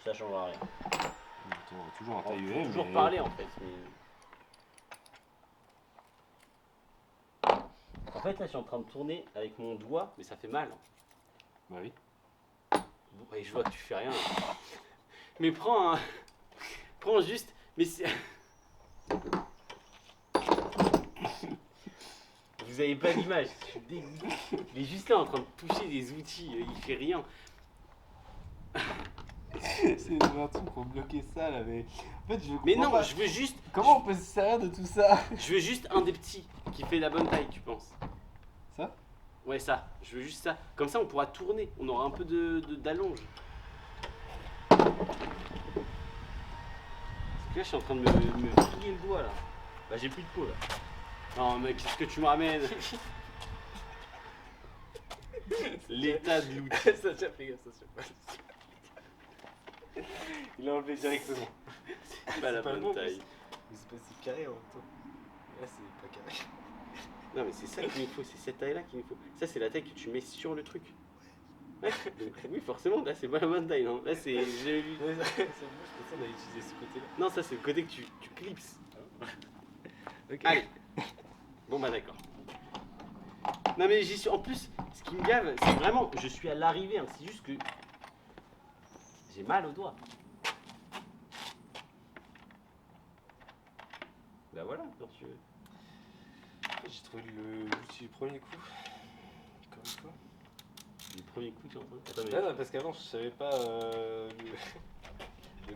ça changera rien. Toujours un On taille peut toujours parler en fait. En fait, là, je suis en train de tourner avec mon doigt, mais ça fait mal. Bah oui. Bon, et je vois que tu fais rien. Mais prends juste. Mais c'est. Vous avez pas l'image, je suis dégoûté. Il est juste là en train de toucher des outils, il fait rien. C'est un truc pour bloquer ça là, mais. En fait, je Mais comprends non, pas. je veux juste. Comment on peut se servir de tout ça? Je veux juste un des petits qui fait la bonne taille, tu penses? Ça? Ouais, ça. Je veux juste ça. Comme ça, on pourra tourner. On aura un peu d'allonge. Parce que là, je suis en train de me vriller le doigt là. Bah, j'ai plus de peau là. Non, mec, qu'est-ce que tu me ramènes? L'état de l'outil. Ça, tiens, fais gaffe, ça se fait pas. Il a enlevé directement. C'est pas la pas le bonne bon, taille. Mais c'est pas si carré en même temps. Là, c'est pas carré. Non, mais c'est ça qu'il me faut. C'est cette taille là qu'il me faut. Ça, c'est la taille que tu mets sur le truc. Ouais, donc, oui, forcément, là, c'est pas la bonne taille, non? Là, c'est. J'ai vu. C'est bon, je pensais qu'on allait utiliser ce côté-là. Non, ça, c'est le côté que tu clipses. Ok. Allez. Bon bah d'accord. Non mais j'y suis. En plus, ce qui me gave, c'est vraiment. Je suis à l'arrivée, hein. C'est juste que. J'ai mal au doigt. Bah voilà, quand tu veux. J'ai trouvé l'outil du premier coup. Comme quoi. Le premier coup, tu entends? Attends, Ah non, parce qu'avant, je savais pas le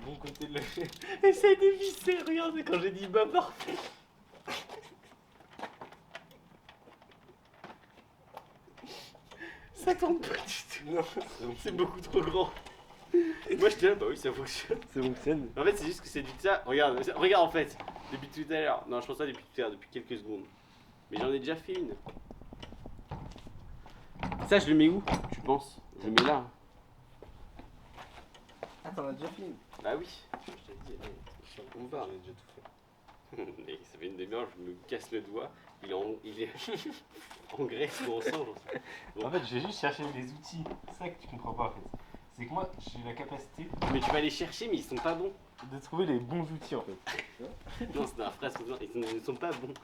bon côté de le. Essaye de visser, regarde quand j'ai dit bah parfait. Ça tourne pas du tout. Non, C'est beaucoup trop grand. Moi je dis là, bah oui, ça fonctionne. ça fonctionne. En fait, c'est juste que c'est du ça. Regarde en fait, depuis tout à l'heure. Non, je pense pas depuis tout à l'heure, depuis quelques secondes. Mais j'en ai déjà fait une. Ça, je le mets où, tu penses? Je le mets là. Ah, t'en as déjà fait une? Bah oui. Je t'ai dit, on va. J'ai déjà tout fait. Et ça fait une demi-heure, je me casse le doigt. Il est en graisse ou en sang, j'en sais. Bon. En fait, je vais juste chercher des outils. C'est ça que tu comprends pas en fait. C'est que moi, j'ai la capacité Mais tu vas les chercher, mais ils sont pas bons. de trouver les bons outils en fait. Non, c'est dans la phrase, ils ne sont pas bons.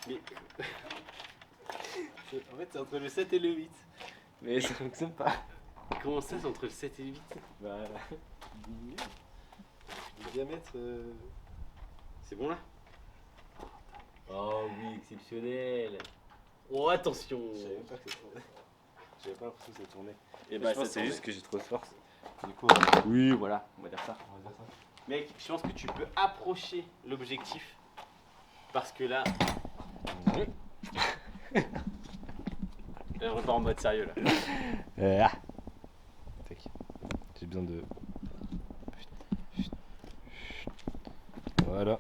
Mais En fait, c'est entre le 7 et le 8. Mais ça fonctionne pas. comment ça, c'est entre le 7 et le 8? Bah, Le diamètre. C'est bon là? Oh oui, exceptionnel. Oh attention. Je savais même pas que ça tournait. J'avais pas l'impression que ça tournait. Et Je pense que c'est juste que j'ai trop de force. Du coup, Oui, voilà, on va dire ça. on va dire ça. Mec, je pense que tu peux approcher l'objectif. Parce que là. On repart en mode sérieux là. Ah. Tac. J'ai besoin de. Voilà.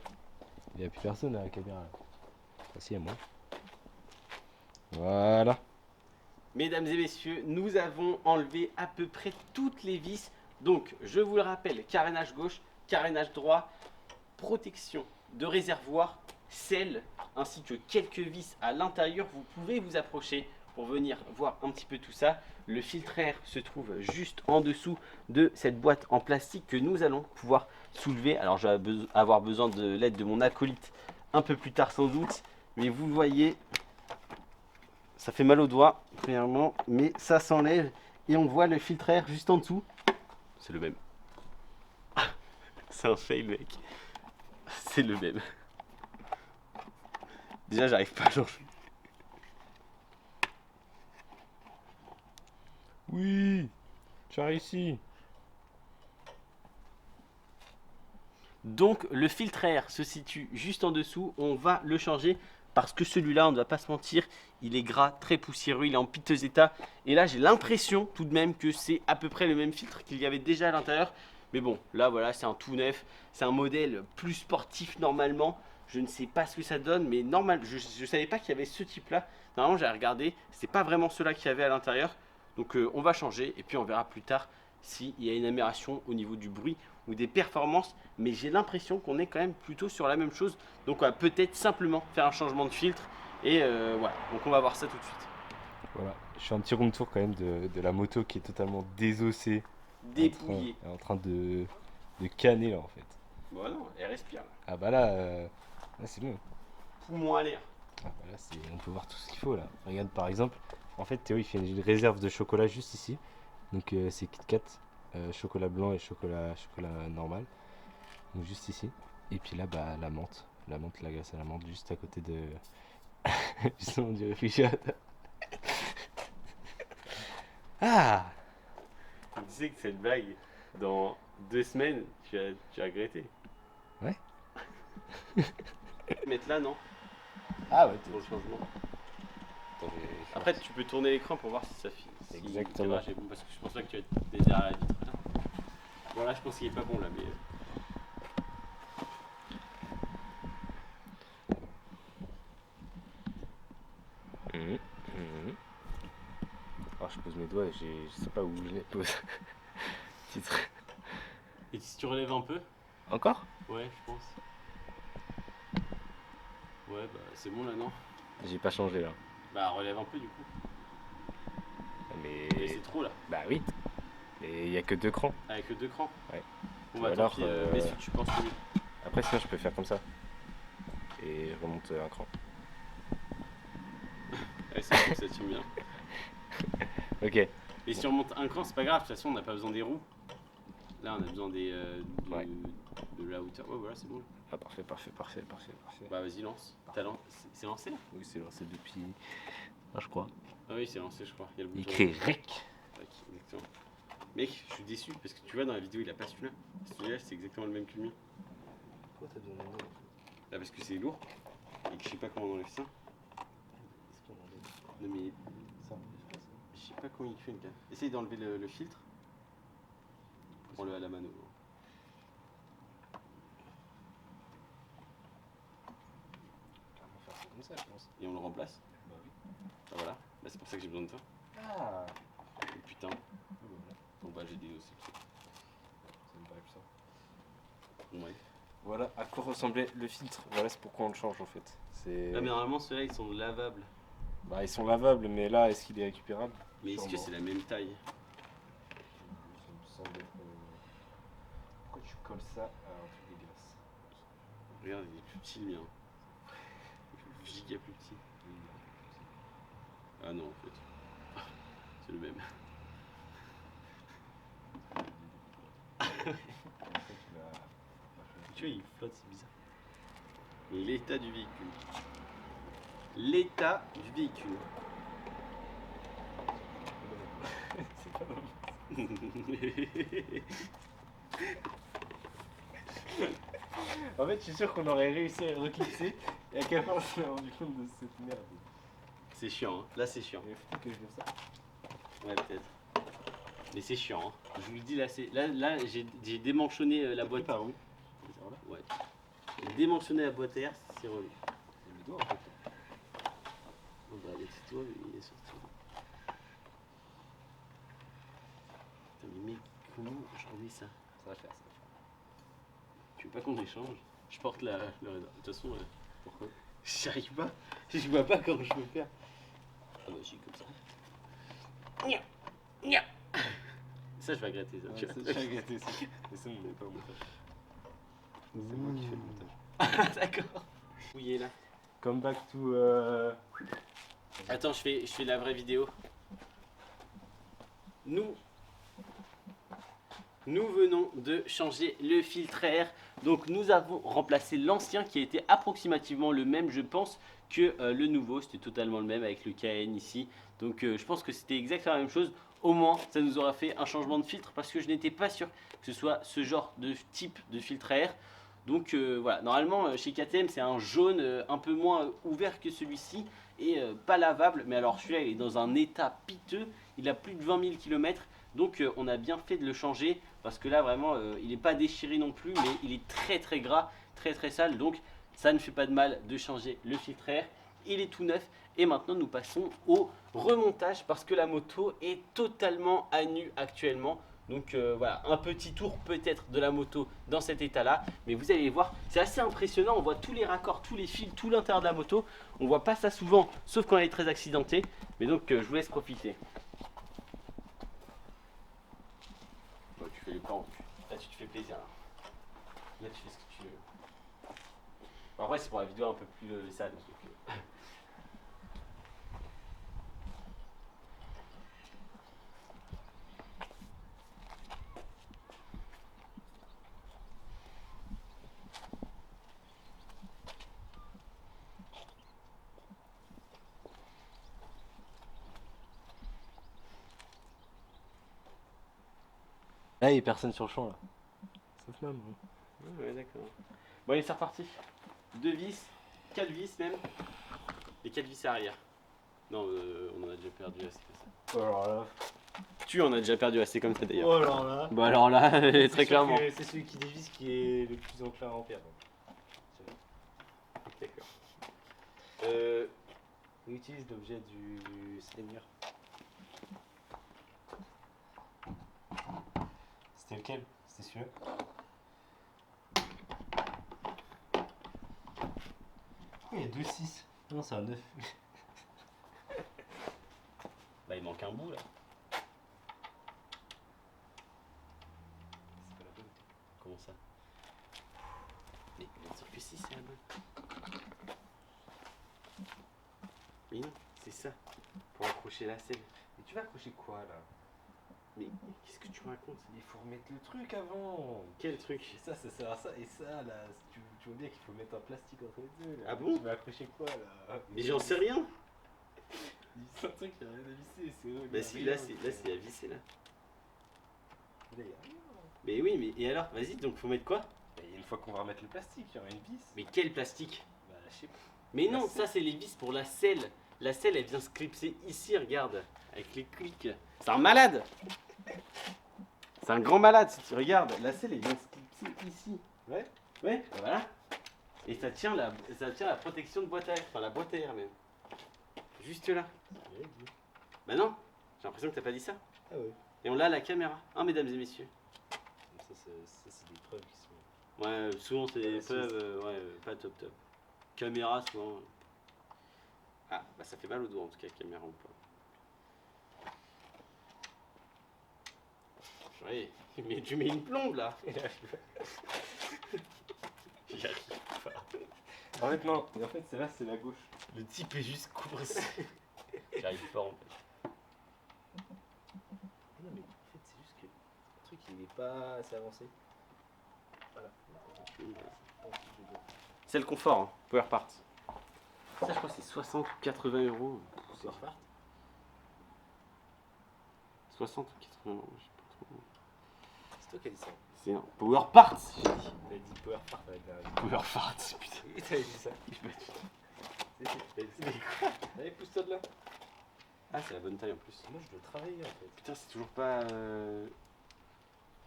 Il n'y a plus personne à la caméra. Là. Ah, si, à moi. Voilà. Mesdames et messieurs, nous avons enlevé à peu près toutes les vis. Donc, je vous le rappelle, carénage gauche, carénage droit, protection de réservoir, selle, ainsi que quelques vis à l'intérieur. Vous pouvez vous approcher pour venir voir un petit peu tout ça. Le filtre air se trouve juste en dessous de cette boîte en plastique que nous allons pouvoir soulever. Alors, je vais avoir besoin de l'aide de mon acolyte un peu plus tard sans doute. Mais vous le voyez, ça fait mal aux doigts, premièrement, mais ça s'enlève et on voit le filtre air juste en dessous. C'est le même. C'est un fail, mec. C'est le même. Déjà, j'arrive pas à changer. Oui. Tu as réussi. Donc, le filtre air se situe juste en dessous. On va le changer parce que celui-là, on ne va pas se mentir, il est gras, très poussiéreux, il est en piteux état. Et là, j'ai l'impression tout de même que c'est à peu près le même filtre qu'il y avait déjà à l'intérieur. Mais bon, là, voilà, c'est un tout neuf. C'est un modèle plus sportif normalement. Je ne sais pas ce que ça donne, mais normal, je ne savais pas qu'il y avait ce type-là. Normalement, j'ai regardé, c'est pas vraiment ceux-là qu'il y avait à l'intérieur. Donc, on va changer et puis on verra plus tard s'il y a une amélioration au niveau du bruit ou des performances. Mais j'ai l'impression qu'on est quand même plutôt sur la même chose. Donc, on va peut-être simplement faire un changement de filtre. Et voilà, donc on va voir ça tout de suite. Voilà. Je fais un petit room tour quand même de la moto qui est totalement désossée. Dépouillé. En train de canner là en fait. Bon, non, elle respire là. Ah bah là, là, c'est bon. Poumon à l'air. Ah bah là, on peut voir tout ce qu'il faut là. Regarde par exemple, en fait Théo il fait une réserve de chocolat juste ici. Donc c'est Kit Kat, chocolat blanc et chocolat normal. Donc juste ici. Et puis là bah la menthe, la glace à la menthe juste à côté de justement du réfrigérateur. Ah. Tu sais que cette blague, dans 2 semaines, tu vas regretter. Ouais. Mettre là, non? Ah ouais. Pour le changement. Après, tu peux tourner l'écran pour voir si ça finit. Exactement. Parce que je pense pas que tu vas être derrière la vitre. Là. Bon, là, je pense qu'il est pas bon là, mais. Alors je pose mes doigts et je sais pas où je les pose. Titre. Et si tu relèves un peu? Encore? Ouais, je pense. Ouais, bah c'est bon là, non? J'ai pas changé là. Bah, relève un peu du coup. Mais. Mais c'est trop là. Bah oui. Et il y a que 2 crans. Avec 2 crans. Ouais. Bon, Ou bah alors, tant pis, mets celui que tu penses mieux. Après sinon je peux faire comme ça. Et je remonte un cran. Ouais, c'est bon, ça tient bien. Ok. Et si on monte un cran, c'est pas grave, de toute façon on n'a pas besoin des roues. Là on a besoin Ouais. de la hauteur. Ouais, voilà, c'est bon. Ah parfait. Bah vas-y, lance. C'est lancé là? Oui c'est lancé depuis. Ah je crois. Ah oui, c'est lancé, je crois. Il y a le Il bouton. écrit REC. Tac, exactement. Mec, je suis déçu parce que tu vois dans la vidéo il a pas celui-là. Celui-là c'est exactement le même que le mien. Pourquoi t'as besoin d'un autre? Là parce que c'est lourd et que je sais pas comment on enlève ça. Non mais Ça, je sais pas comment il fait le gars. Essaye d'enlever le filtre. Prends-le à la mano. on va faire ça comme ça, je pense. Et on le remplace. Bah oui. Ah, voilà. Bah, c'est pour ça que j'ai besoin de toi. Ah. Oh, putain. Bon bah j'ai des aussi. Ça me paraît plus ça. Bon, bref. Voilà à quoi ressemblait le filtre. Voilà c'est pourquoi on le change en fait. C'est. Ah mais normalement ceux-là ils sont lavables. Bah ils sont lavables mais là est-ce qu'il est récupérable? Mais est-ce que Sûrement. c'est la même taille? Ça me semble être. Pourquoi tu colles ça à un truc dégueulasse? Regarde, il est plus petit le mien. Il est giga plus petit. Ah non en fait. C'est le même. Tu vois, il flotte, c'est bizarre. L'état du véhicule. L'état du véhicule. C'est pas mal. En fait, je suis sûr qu'on aurait réussi à le reclisser et à quel point on s'est rendu compte de cette merde. C'est chiant, hein. Là c'est chiant. Il faut que je fasse ça. Ouais, peut-être. Mais c'est chiant, hein. Je vous le dis, là, j'ai démanchonné la boîte. Par où? Ouais. J'ai démanchonné la boîte à air, c'est relou. C'est le doigt en fait. Bon, bah, le petit doigt, il est sorti. Putain, mais mec, comment j'en remets ça? Ça va faire, ça va faire. Tu veux pas qu'on échange? Je porte le radar. De toute façon, Pourquoi? j'y arrive pas. Je vois pas comment je peux faire. Ah bah, si, comme ça. Nya. Nya. Ça, je vais gratter ça. Ouais, tu vois. c'est gâté aussi. Mais c'est bon, on n'est pas au montage. C'est moi qui fais le montage. Ah, d'accord. Fouillé là. Come back to. Attends, je fais la vraie vidéo. Nous venons de changer le filtre à air. Donc nous avons remplacé l'ancien qui était approximativement le même, je pense, que le nouveau. C'était totalement le même avec le KN ici. Donc je pense que c'était exactement la même chose. Au moins, ça nous aura fait un changement de filtre parce que je n'étais pas sûr que ce soit ce genre de type de filtre à air. Donc voilà, normalement chez KTM c'est un jaune un peu moins ouvert que celui-ci et pas lavable. Mais alors celui-là il est dans un état piteux, il a plus de 20 000 km. Donc on a bien fait de le changer parce que là vraiment il n'est pas déchiré non plus, mais il est très très gras, très très sale. Donc ça ne fait pas de mal de changer le filtre à air. Il est tout neuf et maintenant nous passons au remontage parce que la moto est totalement à nu actuellement. Donc voilà, un petit tour peut-être de la moto dans cet état-là. Mais vous allez voir, c'est assez impressionnant. On voit tous les raccords, tous les fils, tout l'intérieur de la moto. On voit pas ça souvent, sauf quand elle est très accidentée. Mais donc je vous laisse profiter. Bon, tu fais le plan. Là tu te fais plaisir. Là tu fais ce que tu veux. En vrai c'est pour la vidéo un peu plus sale. Donc, Là, il n'y a personne sur le champ là. Sauf moi. Ouais, d'accord. Bon, allez, c'est reparti. 2 vis, 4 vis même. Et 4 vis arrière. Non, on en a déjà perdu assez comme ça. Oh, alors là. Tu en as déjà perdu assez comme ça d'ailleurs. Oh, alors là. Bon, alors là, C'est très sûr clairement. que c'est celui qui dévisse qui est le plus enclin à en perdre. D'accord. On utilise l'objet du seigneur. C'était lequel? C'était celui-là? Il y a 2,6. Non, c'est un 9. Bah, il manque un bout là. C'est pas la bonne. Comment ça? Mais bien sûr que si, c'est la bonne. Mais non, c'est ça. Pour accrocher la selle. Mais tu vas accrocher quoi là? Mais qu'est-ce que tu racontes? Il faut remettre le truc avant. Quel truc? Et ça sert à ça. Et ça là, tu vois bien qu'il faut mettre un plastique entre les deux. Là. Ah bon? Tu vas accrocher quoi là? Mais j'en sais rien. C'est un truc qui a rien à visser, c'est vrai. Bah si, là c'est la vis, c'est là. Là, il y a rien. Mais oui, mais et alors? Vas-y, donc faut mettre quoi? Bah, une fois qu'on va remettre le plastique, il y aura une vis. Mais quel plastique? Bah, je sais pas. Mais La non, selle. ça c'est les vis pour la selle. La selle elle vient se clipser ici, regarde. Avec les clics. C'est un malade! C'est un grand malade si tu regardes. La selle elle vient se clipser ici. Ouais. Ouais, bah voilà. Et ça tient la protection de boîte à air. Enfin la boîte à air même. Juste là. Bah non, j'ai l'impression que t'as pas dit ça. Ah ouais. Et on l'a à la caméra. Hein, mesdames et messieurs. Ça, c'est des preuves qui sont. Ouais, souvent c'est des Ouais, preuves, pas top top. Caméra souvent. Ah, bah ça fait mal au doigt en tout cas, caméra ou pas. Oui, mais tu mets une plombe là. J'y arrive pas. En fait, non. Et en fait, celle-là, c'est la gauche. Le type est juste course. J'y arrive pas en fait. Non, mais en fait, c'est juste que le truc, il est pas assez avancé. Voilà. C'est le confort, hein. Power Part. Ça, je crois que c'est 60 ou 80 euros. Power Part. 60 ou 80 euros, je sais pas trop. C'est toi qui as dit ça. C'est un Power Part, j'ai dit. T'as dit Power Part avec la Power Part, putain. Et t'avais dit ça. Allez, pousse-toi de là. Ah, c'est la bonne taille en plus. Moi, je dois travailler en fait. Putain, c'est toujours pas.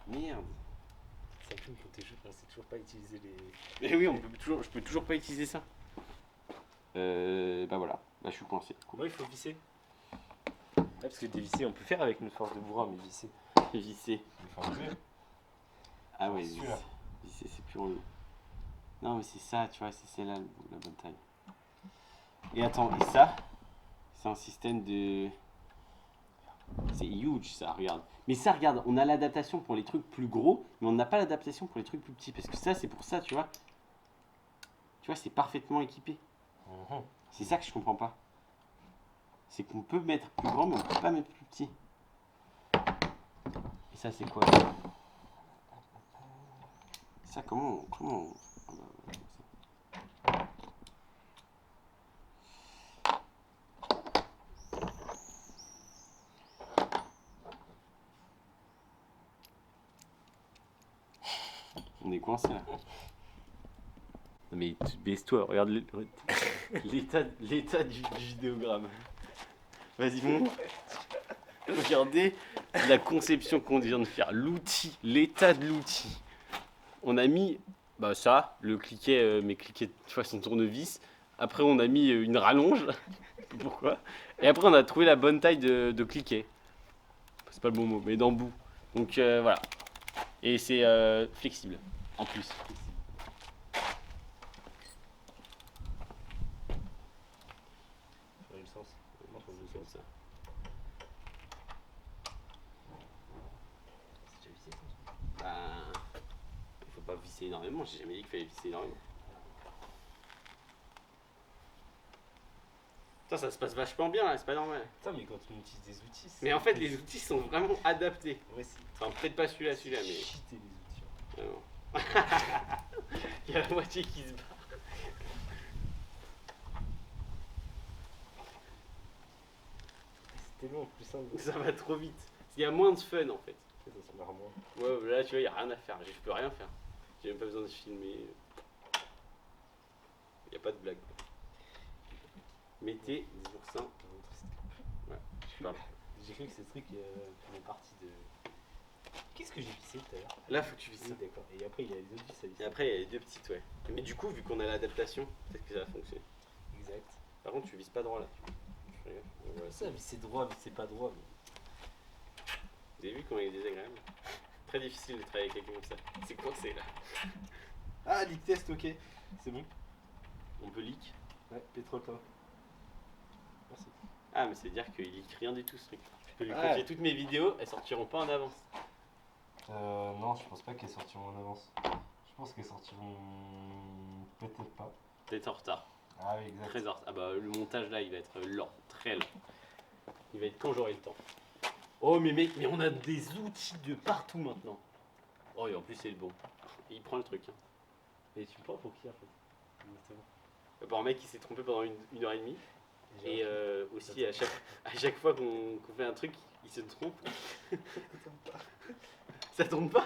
Merde. Ça fume quand t'es jeune, on sait toujours pas utiliser les. Mais oui, je peux toujours pas utiliser ça. Bah voilà, là je suis coincé. Moi, il faut visser. Ouais, parce que dévisser, on peut faire avec notre force de bourrin, mais visser. Visser. Ah ouais, visser, visser, c'est plus relou. Non, mais c'est ça, tu vois, c'est celle-là la bonne taille. Et attends, et ça, c'est un système de. C'est huge ça, regarde. Mais ça, regarde, on a l'adaptation pour les trucs plus gros, mais on n'a pas l'adaptation pour les trucs plus petits. Parce que ça, c'est pour ça, tu vois. Tu vois, c'est parfaitement équipé. C'est ça que je comprends pas. C'est qu'on peut mettre plus grand, mais on peut pas mettre plus petit. Et ça, c'est quoi ça? Ça, comment ah bah, on est coincé là. Non mais baisse-toi, regarde l'état du vidéogramme. Vas-y montre. Regardez la conception qu'on vient de faire, l'outil, l'état de l'outil. On a mis bah ça, le cliquet, mais cliquet de façon tournevis. Après on a mis une rallonge. Pourquoi? Et après on a trouvé la bonne taille de cliquet. C'est pas le bon mot, mais d'embout. Donc voilà. Et c'est flexible en plus. Dans le sens. Moi, faut que je Comme ça. C'est déjà vissé, ça. Bah, il faut pas visser énormément, j'ai jamais dit qu'il fallait visser énormément. Putain, ça se passe vachement bien là, c'est pas normal. Putain, mais quand on utilise des outils. c'est- Mais en fait, les outils sont vraiment adaptés. Ouais, c'est. Enfin, peut-être pas celui-là, mais. Cheater les outils. Vraiment. Il y a la moitié qui se bat. C'est tellement plus simple. Ça va trop vite. Il y a moins de fun en fait. Ça se marre moins. Ouais, là tu vois, il n'y a rien à faire. Je peux rien faire. J'ai même pas besoin de filmer. Il n'y a pas de blague. Mettez des oursins. Ouais, je parle. J'ai cru que ce truc faisait partie de. Qu'est-ce que j'ai vissé tout à l'heure? Là, faut que tu vises ça. Oui, d'accord. Et après, il y a les autres vis à Et visser. après, il y a les deux petites, ouais. Mais du coup, vu qu'on a l'adaptation, peut-être que ça va fonctionner. Exact. Par contre, tu vises pas droit là. Je regarde. Voilà. Ça, visser droit, visser pas droit. Mais... Vous avez vu comment il est désagréable? Très difficile de travailler avec quelqu'un comme ça. C'est coincé là. Ah, leak test, ok. C'est bon. On peut leak. Ouais, pétrole toi. Merci. Ah, mais ça veut dire qu'il leak rien du tout ce truc. Je peux lui Ouais. confier toutes mes vidéos, elles sortiront pas en avance. Non, je pense pas qu'elles sortiront en avance. Je pense qu'elles sortiront peut-être pas. Peut-être en retard. Ah oui, exact. Très en retard. Ah bah le montage là il va être lent, très lent. Il va être quand j'aurai le temps. Oh mais mec, mais on a des outils de partout maintenant. Oh et en plus c'est le bon. Il prend le truc. Hein. Et tu me prends pour qui en fait? Exactement. Pour un mec qui s'est trompé pendant une heure et demie. Et aussi à chaque fois qu'on fait un truc, il se trompe. Ça tourne pas.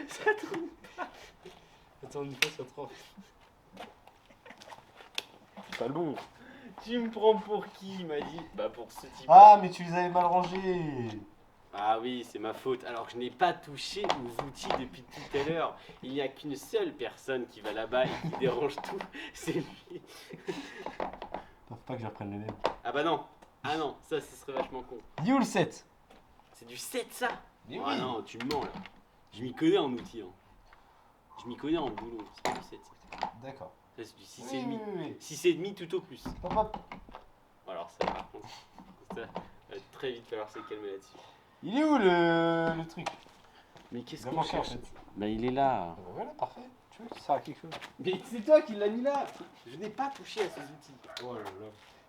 Ça tourne. Attends, une fois sur trois. C'est pas le bon. Tu me prends pour qui, il m'a dit. Bah pour ce type. Ah, mais tu les avais mal rangés. Ah oui, c'est ma faute. Alors que je n'ai pas touché aux outils depuis tout à l'heure. Il n'y a qu'une seule personne qui va là-bas et qui dérange tout. C'est lui. Faut pas que je reprenne les mêmes. Ah bah non. Ah non, ça ce serait vachement con. Il est où le 7? C'est du 7 ça. Mais Ah oui. non, tu me mens là. Je m'y connais en outils. Hein. Je m'y connais en boulot. C'est pas du 7 ça. D'accord. Ça, c'est du 6,5. Oui, oui, oui. 6,5 tout au plus. Hop, hop. Alors ça par contre, ça va très vite falloir se calmer là-dessus. Il est où le truc? Mais qu'est-ce Il a qu'on manqué, en cherche? fait. Bah il est là. Ah bah voilà, parfait. Tu veux qu'il sert à quelque chose? Mais c'est toi qui l'as mis là. Je n'ai pas touché à ces outils. Oh là là.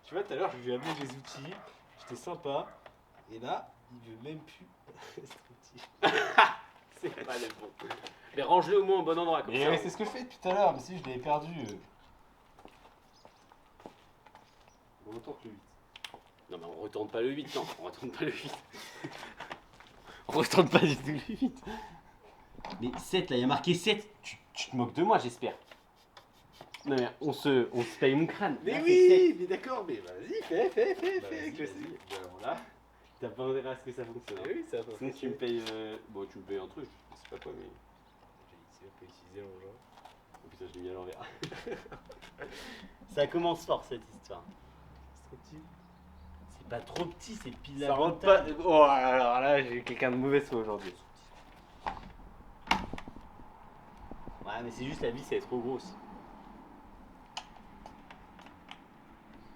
Tu vois, tout à l'heure, je lui ai amené les outils. J'étais sympa. Et là, il veut même plus cet outil. C'est pas le bon. Mais range-le au moins au bon endroit comme Mais ça. ouais, c'est ce que je fais depuis tout à l'heure, mais si je l'avais perdu. Bon, autant que le 8. Non mais on retourne pas le 8, non, on retourne pas le 8. On retourne pas du tout le 8. Mais 7 là, il y a marqué 7. Tu te moques de moi, j'espère. Non mais on se paye mon crâne. Mais Là, oui, mais d'accord, mais vas-y, fais, Bah, avec vas-y, le vas-y. style. Bah, voilà. T'as pas intérêt à ce que ça fonctionne. Mais oui, ça va. Sinon tu me payes. Bon, tu me payes un truc, je sais pas quoi, mais. J'ai pas utilisé l'engin. Oh putain, je l'ai mis à l'envers. Ça commence fort cette histoire. C'est trop petit. C'est pas trop petit, c'est pile Ça la rentre bonne pas. taille. Oh, alors là, j'ai eu quelqu'un de mauvaise foi aujourd'hui. Ouais, mais c'est juste la vis, elle est trop grosse.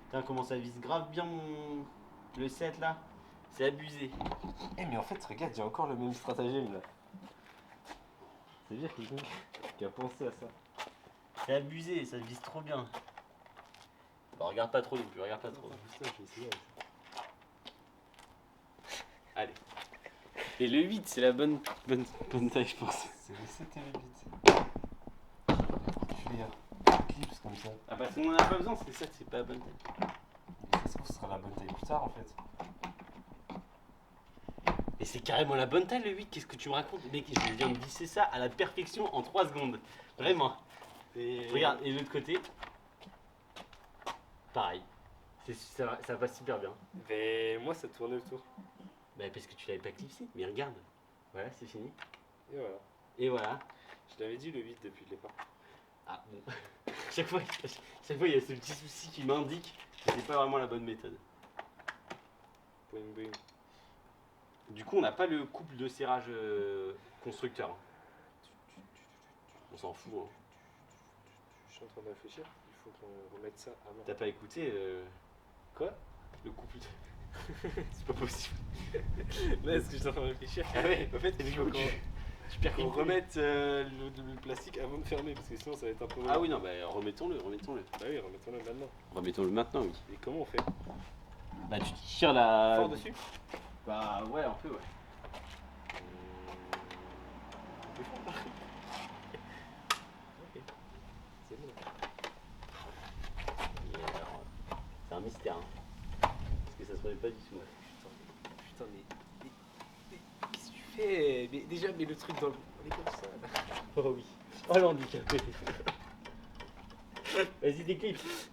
Putain, comment ça vise grave bien le 7 là. C'est abusé. Eh, mais en fait, regarde, j'ai encore le même stratagème là. C'est dire quelqu'un qui a pensé à ça. C'est abusé, ça vise trop bien. Bah, regarde pas trop non plus, regarde pas trop. Putain, je vais essayer. Allez. Et le 8, c'est la bonne taille, je pense. C'est le 7 et le 8. Faire clips comme ça. Ah, parce qu'on en a pas besoin, c'est ça, c'est pas la bonne taille. Mais ça se trouve, ce sera la bonne taille plus tard en fait. Et c'est carrément la bonne taille le 8, qu'est-ce que tu me racontes? Mec, je viens de visser ça à la perfection en 3 secondes. Vraiment. Regarde, et de l'autre côté. Pareil. Ça va super bien. Mais moi, ça tournait autour. Bah, parce que tu l'avais pas clipsé, mais regarde. Voilà, c'est fini. Et voilà. Et voilà. Je l'avais dit le 8 depuis le départ. Ah bon. chaque fois, il y a ce petit souci qui m'indique que c'est pas vraiment la bonne méthode. Boing boing. Du coup, on n'a pas le couple de serrage constructeur. On s'en fout. Hein. Je suis en train de réfléchir. Il faut qu'on remette ça à mort. T'as pas écouté Quoi? le couple de... C'est pas possible. Là, est-ce que je suis en train de réfléchir? Ah ouais, En fait, il faut qu'on Super remette le plastique avant de fermer parce que sinon ça va être un problème. Ah oui, non, bah remettons-le. Bah oui, remettons-le maintenant. Remettons-le maintenant, oui. Et comment on fait? Bah tu tires la... Fort dessus? Bah ouais, un peu, ouais. Ok. C'est bon. Et alors, c'est un mystère. Hein. Parce que ça se connaît pas du tout. Putain, mais qu'est-ce que tu fais? Mais déjà, mets le truc dans le. On est comme ça. Oh oui. Oh l'handicapé. Vas-y, déclipse.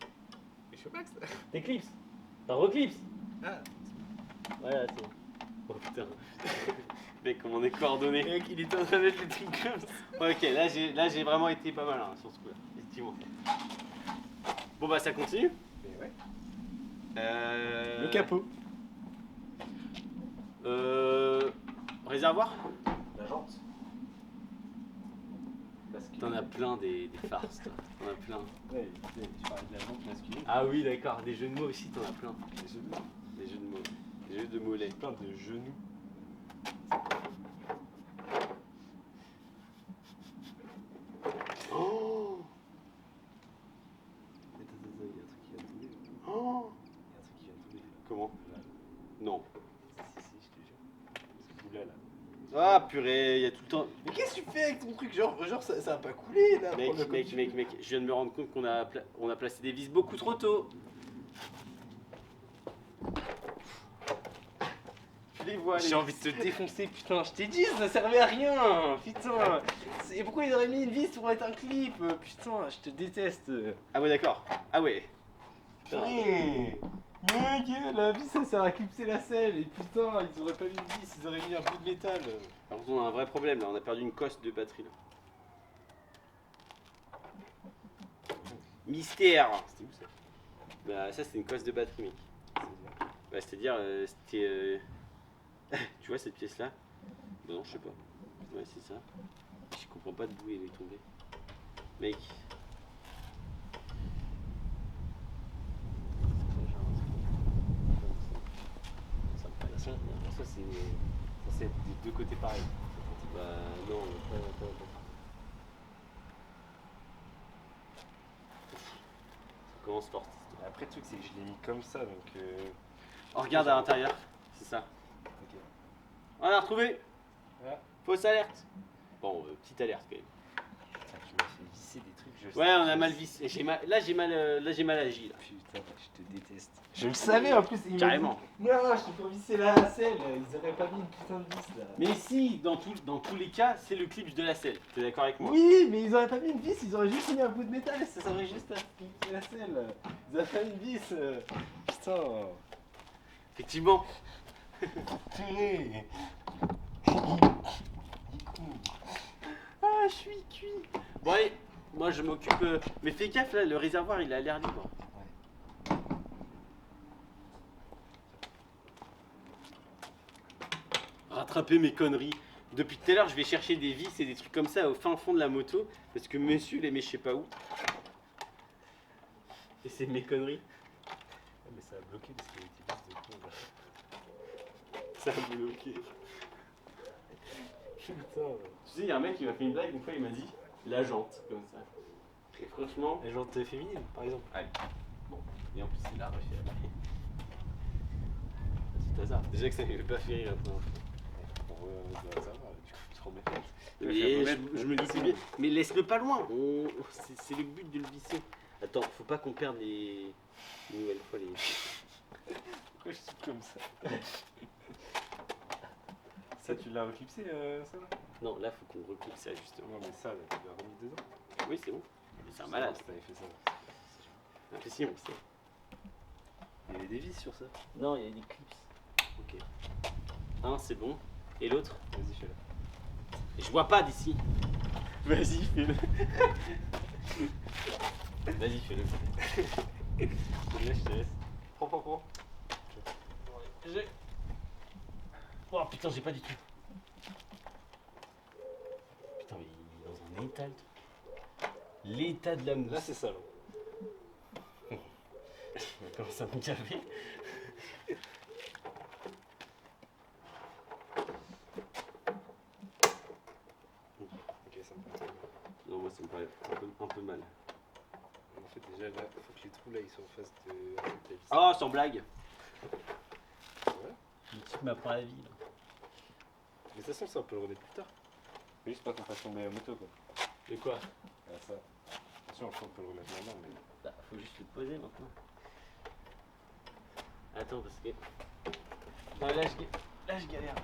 Mais je sais pas que ça. Déclipse. T'en reclipse. Ah, Voilà, c'est bon. Oh putain. Mec, comme on est coordonnés. mec, il est en train de mettre les trucs comme ça. Ouais, ok, là j'ai vraiment été pas mal hein, sur ce coup-là. Effectivement. Bon bah ça continue. Mais ouais. Le capot. Réservoir. La jante. T'en as plein des farces, toi. T'en as plein. Ouais, tu parlais de la jante masculine. Ah oui, d'accord. Des jeux de mots aussi, t'en as plein. Des jeux de mots. Des jeux de mots. Des jeux de mollets. Plein de genoux. Oh, Attends, il y a un truc qui vient de tomber. oh. Il y a un truc qui vient de tomber. Comment? Là. Non. Si, je te jure. Ce bout-là, là. Ah purée, il y a tout le temps. Mais qu'est-ce que tu fais avec ton truc? Genre ça a pas coulé là. Mec, prends-le comme tu veux. mec, je viens de me rendre compte qu'on a, on a placé des vis beaucoup trop tôt. Je les vois, J'ai envie de te défoncer, putain, je t'ai dit, ça servait à rien, putain. Et pourquoi ils auraient mis une vis pour mettre un clip? Putain, je te déteste. Ah ouais, d'accord. Ah ouais. Purée. Mec, la vis ça sert à clipser la selle, et putain, ils auraient pas mis une vis, ils auraient mis un bout de métal. Par contre, on a un vrai problème là, on a perdu une coste de batterie là. Mystère. C'était où ça? Bah ça c'est une coste de batterie mec. Bah c'est-à-dire c'était... tu vois cette pièce là? Bah non je sais pas. Ouais c'est ça. Je comprends pas d'où elle est tombée. Mec. Ça me paraît Ça c'est des deux côtés pareils. Bah non. Ça commence fort. Après le truc c'est que je l'ai mis comme ça donc On regarde à l'intérieur. C'est ça. ok. On l'a retrouvé. Voilà. Fausse alerte. Bon, petite alerte quand même. Putain, tu m'as fait visser des trucs. Ouais, on a mal vissé. Là, j'ai mal agi. Là. Putain, je te déteste. Je le savais en plus. Carrément. Non, je t'ai pas vissé la selle. Ils auraient pas mis une putain de vis là. Mais si, dans tous les cas, c'est le clip de la selle. T'es d'accord avec moi? Oui, mais ils auraient pas mis une vis, ils auraient juste mis un bout de métal, ça aurait juste appliqué la selle. Ils auraient pas mis une vis. Putain. Effectivement. Purée. Ah, je suis cuit. Bon, allez, moi je m'occupe. Mais fais gaffe là, le réservoir il a l'air libre. Rattraper mes conneries. Depuis tout à l'heure, je vais chercher des vis et des trucs comme ça au fin fond de la moto. Parce que monsieur les met je sais pas où. Et c'est mes conneries. Mais ça a bloqué parce qu'il était vis de con là. Ça a bloqué. Putain. Tu sais, il y a un mec qui m'a fait une blague une fois, il m'a dit la jante, comme ça. Et franchement. Les jantes féminines par exemple. Allez. Bon. Et en plus, il a refait la blague. Petit hasard. Déjà que ça m'avait pas fait rire la première fois. Ça va, du coup, tu te remets tête. Mais je me dis c'est bien. Mais laisse-le pas loin. C'est le but de le visser. Attends, faut pas qu'on perde les nouvelles fois les. Pourquoi je suis comme ça? Ça, tu l'as reclipsé ça là? Non, là faut qu'on reclique ça justement. Non, mais ça, là, tu l'as remis dedans. Oui, c'est bon. Mais c'est un malade. Si t'avais fait ça. Ah, si, on sait. Il y avait des vis sur ça. Non, il y a des clips. Ok. Un, c'est bon. Et l'autre? Vas-y, fais-le. Je vois pas d'ici. Vas-y, fais-le. Vas-y, fais-le. Je te laisse. Prends. Oh putain, j'ai pas du tout. Putain, mais il est dans un état le truc. L'état de la mousse. Là, c'est ça, là. On commence à me gaver. Ok, ça me paraît. Non, moi ça me paraît un peu mal. En fait, déjà, là, faut que les trous, là, ils soient en face de la vis. Oh, sans blague. Ouais. Le type m'apprend la vie là. Mais de toute façon, ça, on peut le remettre plus tard. Mais juste pas qu'on fasse tomber la moto, quoi. De quoi? Ah, ça. Attention, je crois qu'on peut le remettre maintenant, mais. Bah, faut juste le poser maintenant. Attends, parce que. Non, là, je galère.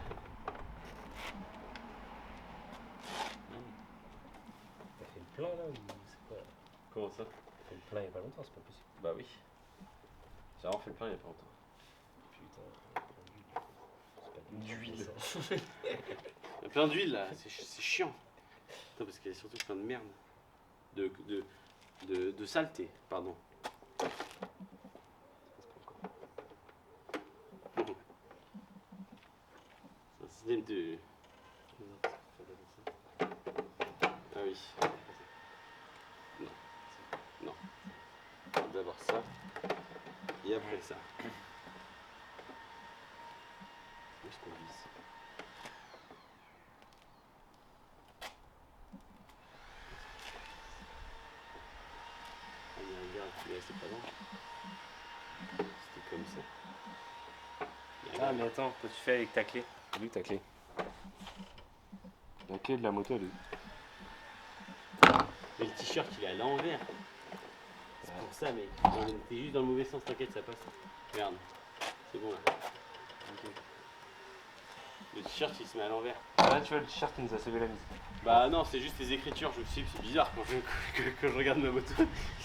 T'as fait le plein, là, ou c'est quoi? Comment ça? T'as fait le plein il y a pas longtemps, c'est pas possible. Bah oui. J'ai vraiment fait le plein il y a pas longtemps. Putain, d'huile. Il y a plein d'huile là, c'est chiant. Attends, parce qu'il y a surtout plein de merde. De saleté, pardon. C'est un système de. Ah oui. Non. Non. D'abord ça. Et après ça. Où est-ce qu'on vise? Ah, il y a un gars qui est assez pas loin. C'était comme ça. Il y a un Ah, gars- mais attends, toi, tu fais avec ta clé. C'est lui, ta clé. La clé de la moto, elle est. Mais le t-shirt il est à l'envers. C'est pour ça mec. On était juste dans le mauvais sens, t'inquiète ça passe. Regarde. C'est bon là. Le t-shirt il se met à l'envers. Ah, là, tu vois, le t-shirt qui nous a sauvé la mise. Bah non, c'est juste les écritures, je me suis dit c'est bizarre quand quand je regarde ma moto,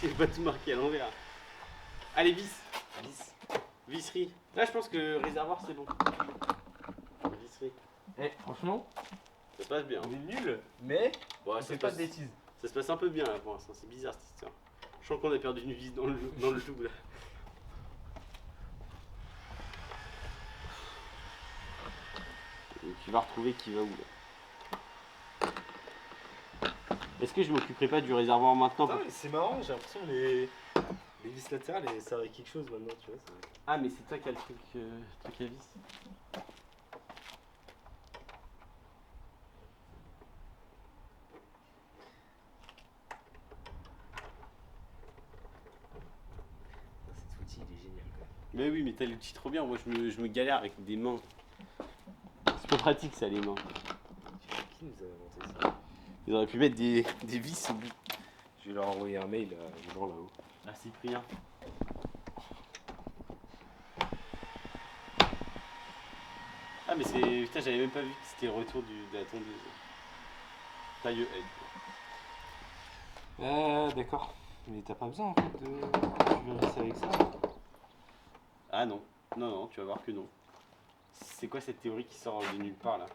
il n'est pas tout marqué à l'envers. Allez vis. Visserie. Là je pense que le réservoir c'est bon. Visserie. Eh, franchement, Ça se passe bien. on est nul, mais Bon, on ça, fait se pas passe, de bêtises. ça se passe un peu bien là pour l'instant, c'est bizarre cette histoire. Je sens qu'on a perdu une vis dans le loup là. Et tu vas retrouver qui va où là. Est-ce que je m'occuperai pas du réservoir maintenant Putain, mais c'est marrant, j'ai l'impression que les vis latérales, ça aurait quelque chose maintenant, tu vois. Ah mais c'est toi qui as le truc à vis. Cet outil, il est génial. Quoi. Mais oui mais t'as l'outil trop bien, moi je me galère avec des mains. C'est pas pratique ça les mains. qui nous a inventé ça? Ils auraient pu mettre des vis au bout. Je vais leur envoyer un mail le jour là-haut. Ah, Cyprien. Ah, mais c'est. Putain, j'avais même pas vu que c'était le retour de la tondeuse. Taille head. D'accord. Mais t'as pas besoin en fait de. Tu viens visser avec ça? Ah non. Non, non, tu vas voir que non. C'est quoi cette théorie qui sort de nulle part là?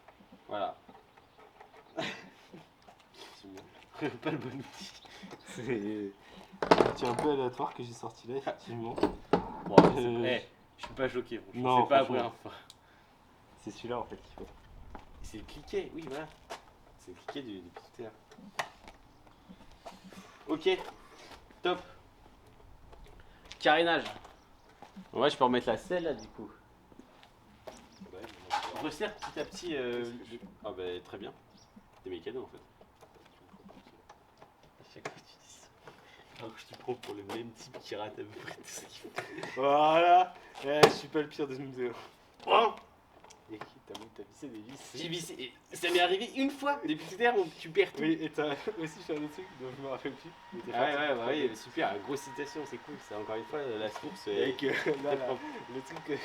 Voilà. Pas le bon outil. C'est un outil un peu aléatoire que j'ai sorti là, effectivement. Bon, je suis pas choqué, franchement. Non, C'est pas la franchement. première fois. C'est celui-là en fait qu'il faut. C'est le cliquet, oui, voilà. C'est le cliquet du petit air. Ok, top. Carénage. Ouais, je peux remettre la selle là du coup. Ouais, On resserre petit à petit. Ah bah très bien. C'est mes cadeaux en fait. À chaque fois tu dis ça. Alors que je te prends pour le même type qui rate à peu près tout ce qu'il fait. Voilà. Je suis pas le pire de ce deux. Oh, Et qui t'as vissé des vis? j'ai vissé. Et ça m'est arrivé une fois depuis tout à l'heure où tu perds tout. Oui, et t'as aussi fait un autre truc dont je me rappelle plus. Mais t'es Ah ouais, parti. ouais, ouais, super, grosse citation, c'est cool. C'est encore une fois la source. Avec là, le truc que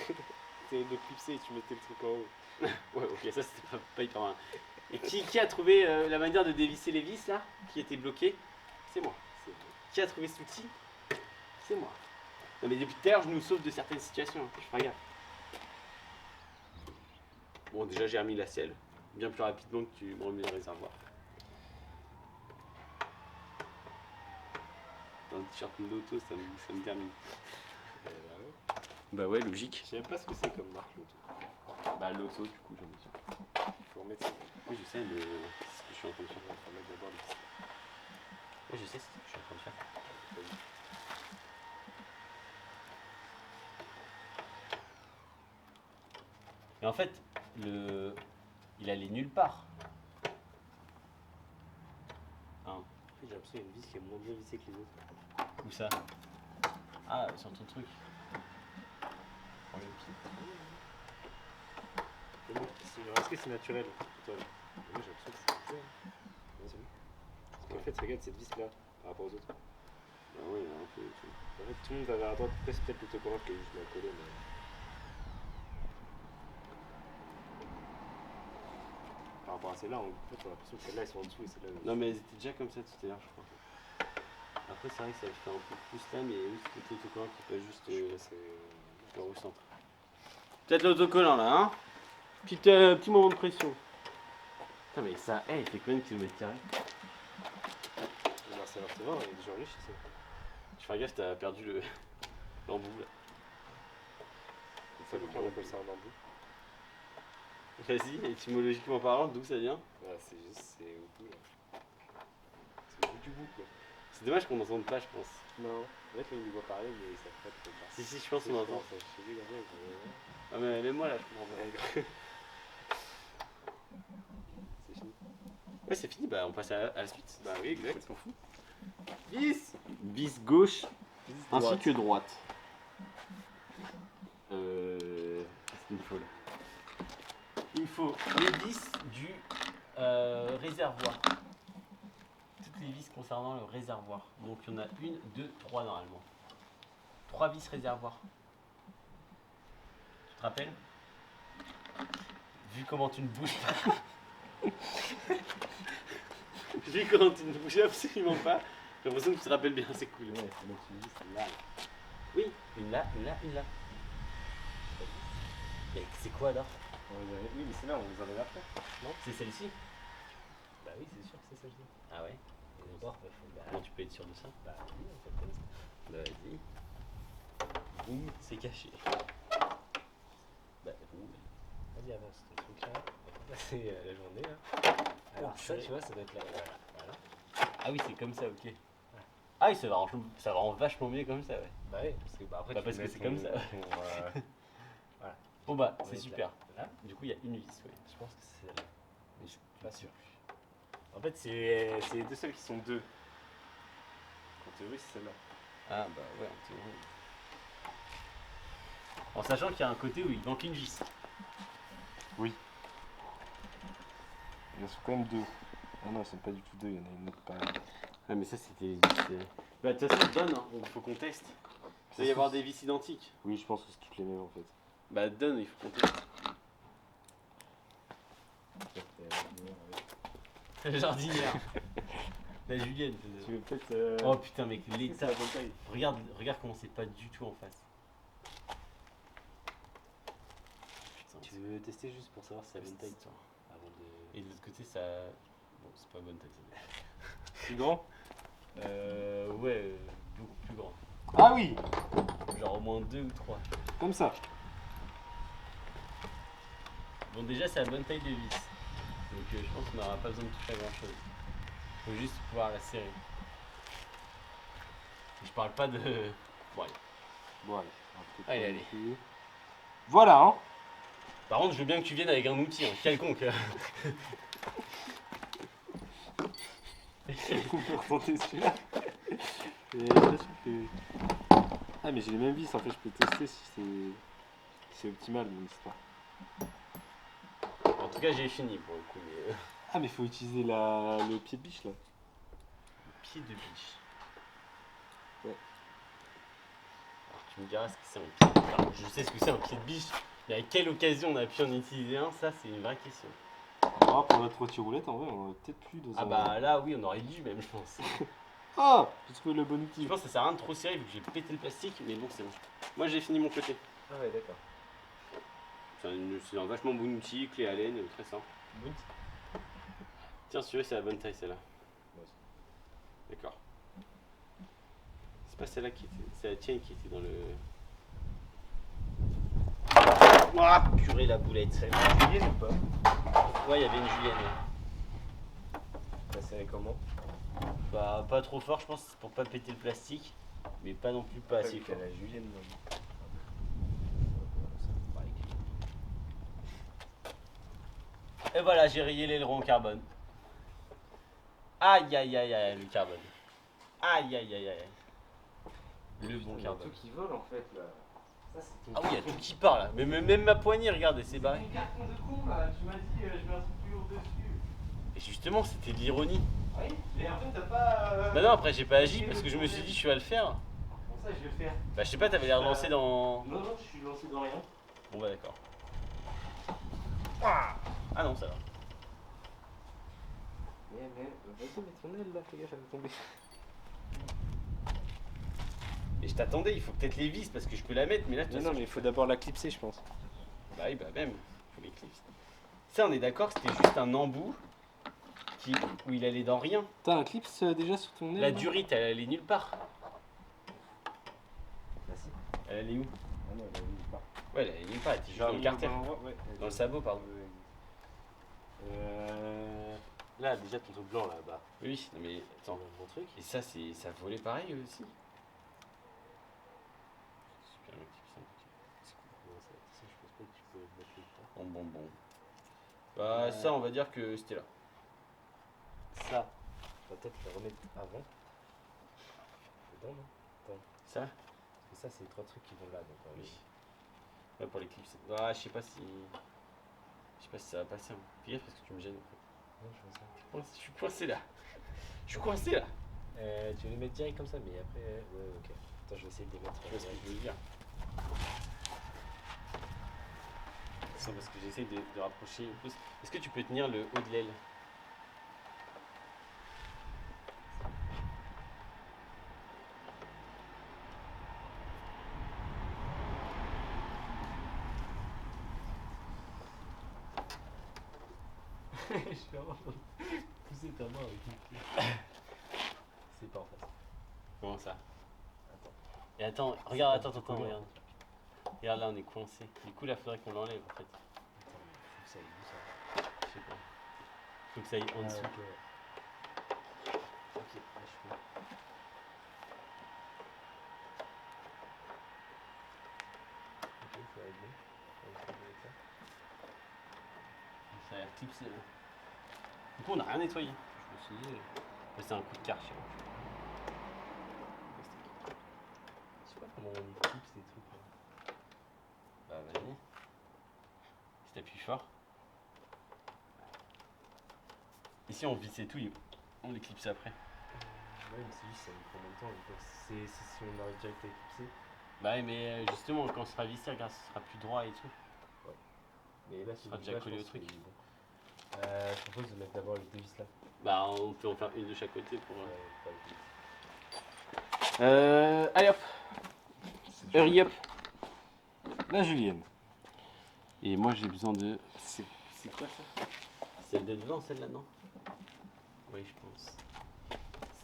c'est le clipser et tu mettais le truc en haut. Ouais, ok, ça c'était pas hyper mal. Et qui a trouvé la manière de dévisser les vis là, qui était bloquée? C'est moi. Qui a trouvé cet outil? C'est moi. Non mais depuis tout à l'heure, je nous sauve de certaines situations, hein. Je ferai gaffe. Bon, déjà j'ai remis la selle, bien plus rapidement que tu me remets le réservoir. Un t-shirt d'auto, ça me termine. Bah ouais, logique. Je sais même pas ce que c'est comme marque l'auto. Bah l'auto, du coup, j'en ai sûr. Il faut remettre ça. Oui, je sais, mais c'est ce que je suis en train de faire. On va remettre d'abord les vis. Oui, je sais, c'est ce que je suis en train de faire. Mais en fait, il allait nulle part. Hein, J'ai l'impression qu'il y a une vis qui est moins bien vissée que les autres. où ça? Ah, sur ton truc. Prends le pied. Est-ce que c'est naturel pour toi? Moi j'ai l'impression que c'est bizarre. Non, c'est bon. Parce qu'en fait, regarde cette vis là par rapport aux autres. Ah ouais, un peu. En fait, tout le monde va vers la droite. Après, c'est peut-être l'autocollant qui est juste mal collé. Mais... Par rapport à celle-là, en fait, on a l'impression que celles-là elles sont en dessous et celles-là. Non, mais elles étaient déjà comme ça tout à l'heure, je crois. Après, c'est vrai que ça fait un peu plus là, mais oui, c'est peut-être l'autocollant qui peut juste le recentre. Peut-être l'autocollant là, hein? Petit moment de pression. Putain, mais ça, il fait combien de kilomètres carrés? C'est vrai, il y a des gens riches ici. Je fais gaffe, t'as perdu l'embout là. C'est pourquoi on appelle ça un embout. Vas-y, étymologiquement parlant, d'où ça vient? Voilà, c'est juste, c'est au bout là. C'est au bout du bout quoi. C'est dommage qu'on n'entende pas, je pense. Non, en fait, là, il nous voit parler, mais ça fait pas pas. Si, je pense qu'on entend. Je sais plus, comme ça, Ah, mais même moi là, je comprends pas. c'est fini. Ouais, c'est fini, bah on passe à la suite. Bah oui, exact. On s'en fout. Vis Vis gauche ainsi droite. que droite. Qu'est-ce qu'il me faut là? Il me faut les vis du réservoir. Toutes les vis concernant le réservoir. Donc il y en a une, deux, trois normalement. 3 vis réservoir. Tu te rappelles? Vu comment tu ne bouges pas. Vu comment tu ne bouges absolument pas. J'ai l'impression que tu te rappelles bien, c'est cool. Ouais, c'est donc une vis, c'est là. Oui, une là, une là, une là. Et c'est quoi alors? Oui, mais c'est là, on les enlève après. C'est celle-ci? Bah oui, c'est sûr que c'est celle-ci. Ah ouais? D'abord, Comment tu peux être sûr de ça? bah oui, on fait comme ça. Bah vas-y. Boum, c'est caché. Bah boum. Vas-y, avance ton truc là. On va passer la journée là. Alors, ça, purée. tu vois, ça doit être là. Voilà. Ah oui, c'est comme ça, ok. Ah oui, ça rend vachement mieux comme ça, ouais. Bah oui, parce que bah, après, Bah, tu parce peux que mettre c'est comme ça. Voilà. Bon bah, On c'est va être super. Là. Du coup, il y a une vis, ouais. Je pense que c'est celle-là. Mais je suis pas sûr. En fait, c'est les deux seules qui sont deux. En théorie, c'est celle-là. Ah bah ouais, en théorie. En sachant qu'il y a un côté où il manque une vis. Oui. Il y en a quand même 2. Ah non, ils sont pas du tout 2, il y en a une autre pareille. Ah, mais ça, c'était. Bah, de toute façon, donne, hein. Il faut qu'on teste. Il doit y avoir des vis identiques. Oui, je pense que c'est toutes les mêmes en fait. Bah, donne, il faut qu'on teste. La jardinière. La Julienne. Tu veux peut-être. Oh putain, mec, c'est l'état. la bonne taille. Regarde comment c'est pas du tout en face. Putain, Tu veux tester juste pour savoir si c'est la bonne taille toi. avant de. Et de l'autre côté, ça. Bon, c'est pas bonne taille, ça. Plus grand? Ouais, beaucoup plus grand. Ah oui! Genre au moins 2 ou 3. Comme ça. Bon, déjà, c'est la bonne taille de vis. Donc, je pense qu'on n'aura pas besoin de toucher à grand chose. Faut juste pouvoir la serrer. Et je parle pas de. Bon, allez. Bon, allez. Allez, allez. Voilà, hein! Par contre, je veux bien que tu viennes avec un outil, hein, quelconque. On peut retenter celui-là. Et là, je peux- Ah, mais j'ai les mêmes vis, en fait, je peux tester si c'est optimal mon histoire. En tout cas, j'ai fini pour le coup. Mais, Ah, mais faut utiliser le pied de biche là. pied de biche. Ouais. Alors, tu me diras ce que c'est un pied de biche. Alors, je sais ce que c'est un pied de biche, mais à quelle occasion on a pu en utiliser un, ça c'est une vraie question. Alors, pour notre roulette, en vrai, on aurait peut-être plus dans Ah bah là, oui, on aurait dû même, je pense. Ah! J'ai trouvé le bon outil. Je pense que ça sert à rien de trop serrer vu que j'ai pété le plastique, mais bon, c'est bon. Moi j'ai fini mon côté. Ah, ouais, d'accord. C'est un vachement bon outil, clé à laine, très simple. Bon. Tiens, si tu veux, c'est la bonne taille celle-là. Ouais. D'accord. C'est pas celle-là qui était. C'est la tienne qui était dans le. Ouah, purée la boulette. Julienne ou pas? Ouais, il y avait une julienne. Ouais. Ça serrait comment? Bah, pas trop fort, je pense, pour pas péter le plastique, mais pas non plus pas assez fort. la julienne, non. Et voilà, j'ai rayé l'aileron en carbone. Aïe aïe aïe aïe, le carbone. Aïe aïe aïe aïe. Le bon Il y a carbone. tout qui vole en fait là. Ça, c'est Ah oui, il y a tout qui part là. Mais même ma poignée, regarde, c'est barré. un carton de con là, tu m'as dit je mets un truc plus lourd dessus. Et justement, c'était de l'ironie. Oui, mais après t'as pas. Bah non, après j'ai pas agi parce que je me suis dit, je vais le faire. Comment ça je vais le faire? Bah, je sais pas, t'avais l'air lancé dans. Non, non, je suis lancé dans rien. Bon, bah d'accord. Ah non, ça va. Mais vas-y, mets ton aile là, fais gaffe, elle va tomber. Et je t'attendais, il faut peut-être les vis parce que je peux la mettre, mais là, de toute Non, façon, mais il faut d'abord la clipser, je pense. Bah oui, bah même, faut les clips. Ça, on est d'accord, c'était juste un embout où il allait dans rien. T'as un clips déjà sur ton aile? La durite, elle allait nulle part. Bah si. Elle allait où? Ah non, elle est nulle part. Ouais, elle allait nulle part, elle était juste dans le carter. Ouais, Dans le sabot, pardon. Là, déjà ton truc blanc là bas. Oui, non mais attends. Mon truc. Et ça, ça volait pareil aussi. Super mec, c'est cool. Non, ça, je pense pas que tu peux mettre le temps. Bon. Bah, ça, on va dire que c'était là. Ça, on va peut-être le remettre avant. Dedans, non? Ça? Parce que ça, c'est les 3 trucs qui vont là. Donc, Oui. Ouais, pour les clips. Ah, je sais pas si. Je sais pas si ça va passer. Hein. Fais gaffe parce que tu me gênes. Non, je fais ça. Je suis coincé là. Je suis coincé là. Tu veux les mettre direct comme ça, mais après. Ouais, ok. Attends, je vais essayer de les mettre. Tu vois ce que je veux dire? C'est parce que j'essaie de rapprocher un peu. Est-ce que tu peux tenir le haut de l'aile? Je vais vraiment pousser ta main avec une clé. C'est pas en face. Comment ça? Attends. Et attends, regarde, attends, regarde. Regarde là, on est coincé. Du coup, là, faudrait qu'on l'enlève en fait. Attends, faut que ça aille où ça? Je sais pas. Faut que ça aille en dessous. Ok, là je fais. Ok, faut régler. Faut régler avec ça. Ça a l'air clipsé là. Du coup, on n'a rien nettoyé. Je me suis dit, c'est un coup de karcher. Je sais pas comment on clipse ces trucs là. Bah, vas-y. Si t'appuies fort. Et si on vissait tout, on l'éclipse après. Ouais, mais c'est juste, ça nous prend moins de temps. Donc, si on arrive direct à éclipser. Bah ouais, mais justement, quand on sera vissé, regarde, ce sera plus droit et tout. Mais là, sera déjà collé au truc. Bon. Je propose de mettre d'abord les deux vis là. Bah, on peut en faire une de chaque côté pour. Pas le vis. Allez hop, hurry up. La julienne. Et moi j'ai besoin de. C'est quoi ça? Celle de devant, celle-là, non? Oui, je pense.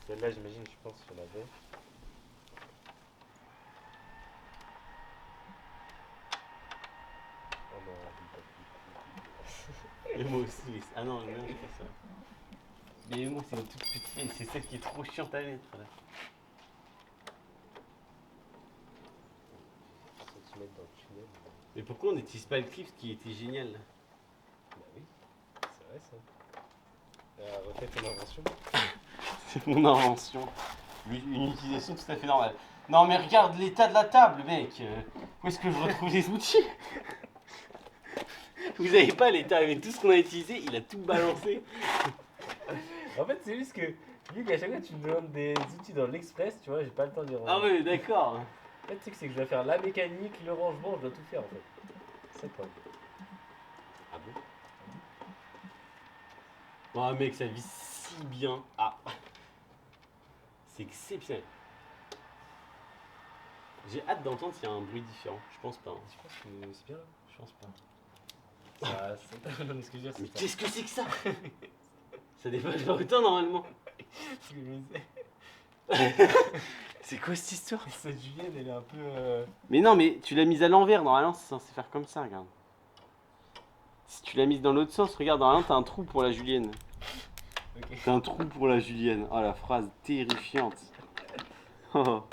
Celle-là, j'imagine, je pense qu'on avait. Oh non, Et moi aussi. Ah non, le mien, c'est pas ça. Mais moi, c'est une toute petite et c'est celle qui est trop chiante à mettre là. centimètres dans le tunnel. Mais pourquoi on n'utilise pas le clip qui était génial là? Bah oui, c'est vrai ça. Refais ton invention. C'est mon invention. Une utilisation tout à fait normale. Non mais regarde l'état de la table, mec. Où est-ce que je retrouve les outils? Vous avez pas l'état avec tout ce qu'on a utilisé, il a tout balancé. En fait, c'est juste que, vu qu'à chaque fois tu me demandes des outils dans l'Express, tu vois, j'ai pas le temps de les ranger. Ah ouais, d'accord. En fait, tu sais que c'est que je dois faire la mécanique, le rangement, je dois tout faire en fait. C'est le problème. Ah bon? Oh mec, ça vit si bien. Ah. C'est exceptionnel. J'ai hâte d'entendre s'il y a un bruit différent. Je pense pas. Hein. Je pense que c'est bien là. Je pense pas. Non, mais ce que je veux dire, Mais c'est ça. qu'est-ce que c'est que ça? Ça dépasse pas autant normalement. Ce que je me disais, C'est quoi cette histoire? cette julienne, elle est un peu. Mais non, mais tu l'as mise à l'envers. Normalement, c'est censé faire comme ça, regarde. Si tu l'as mise dans l'autre sens, regarde, normalement, t'as un trou pour la julienne. Ok. T'as un trou pour la julienne. Oh, la phrase terrifiante. Oh.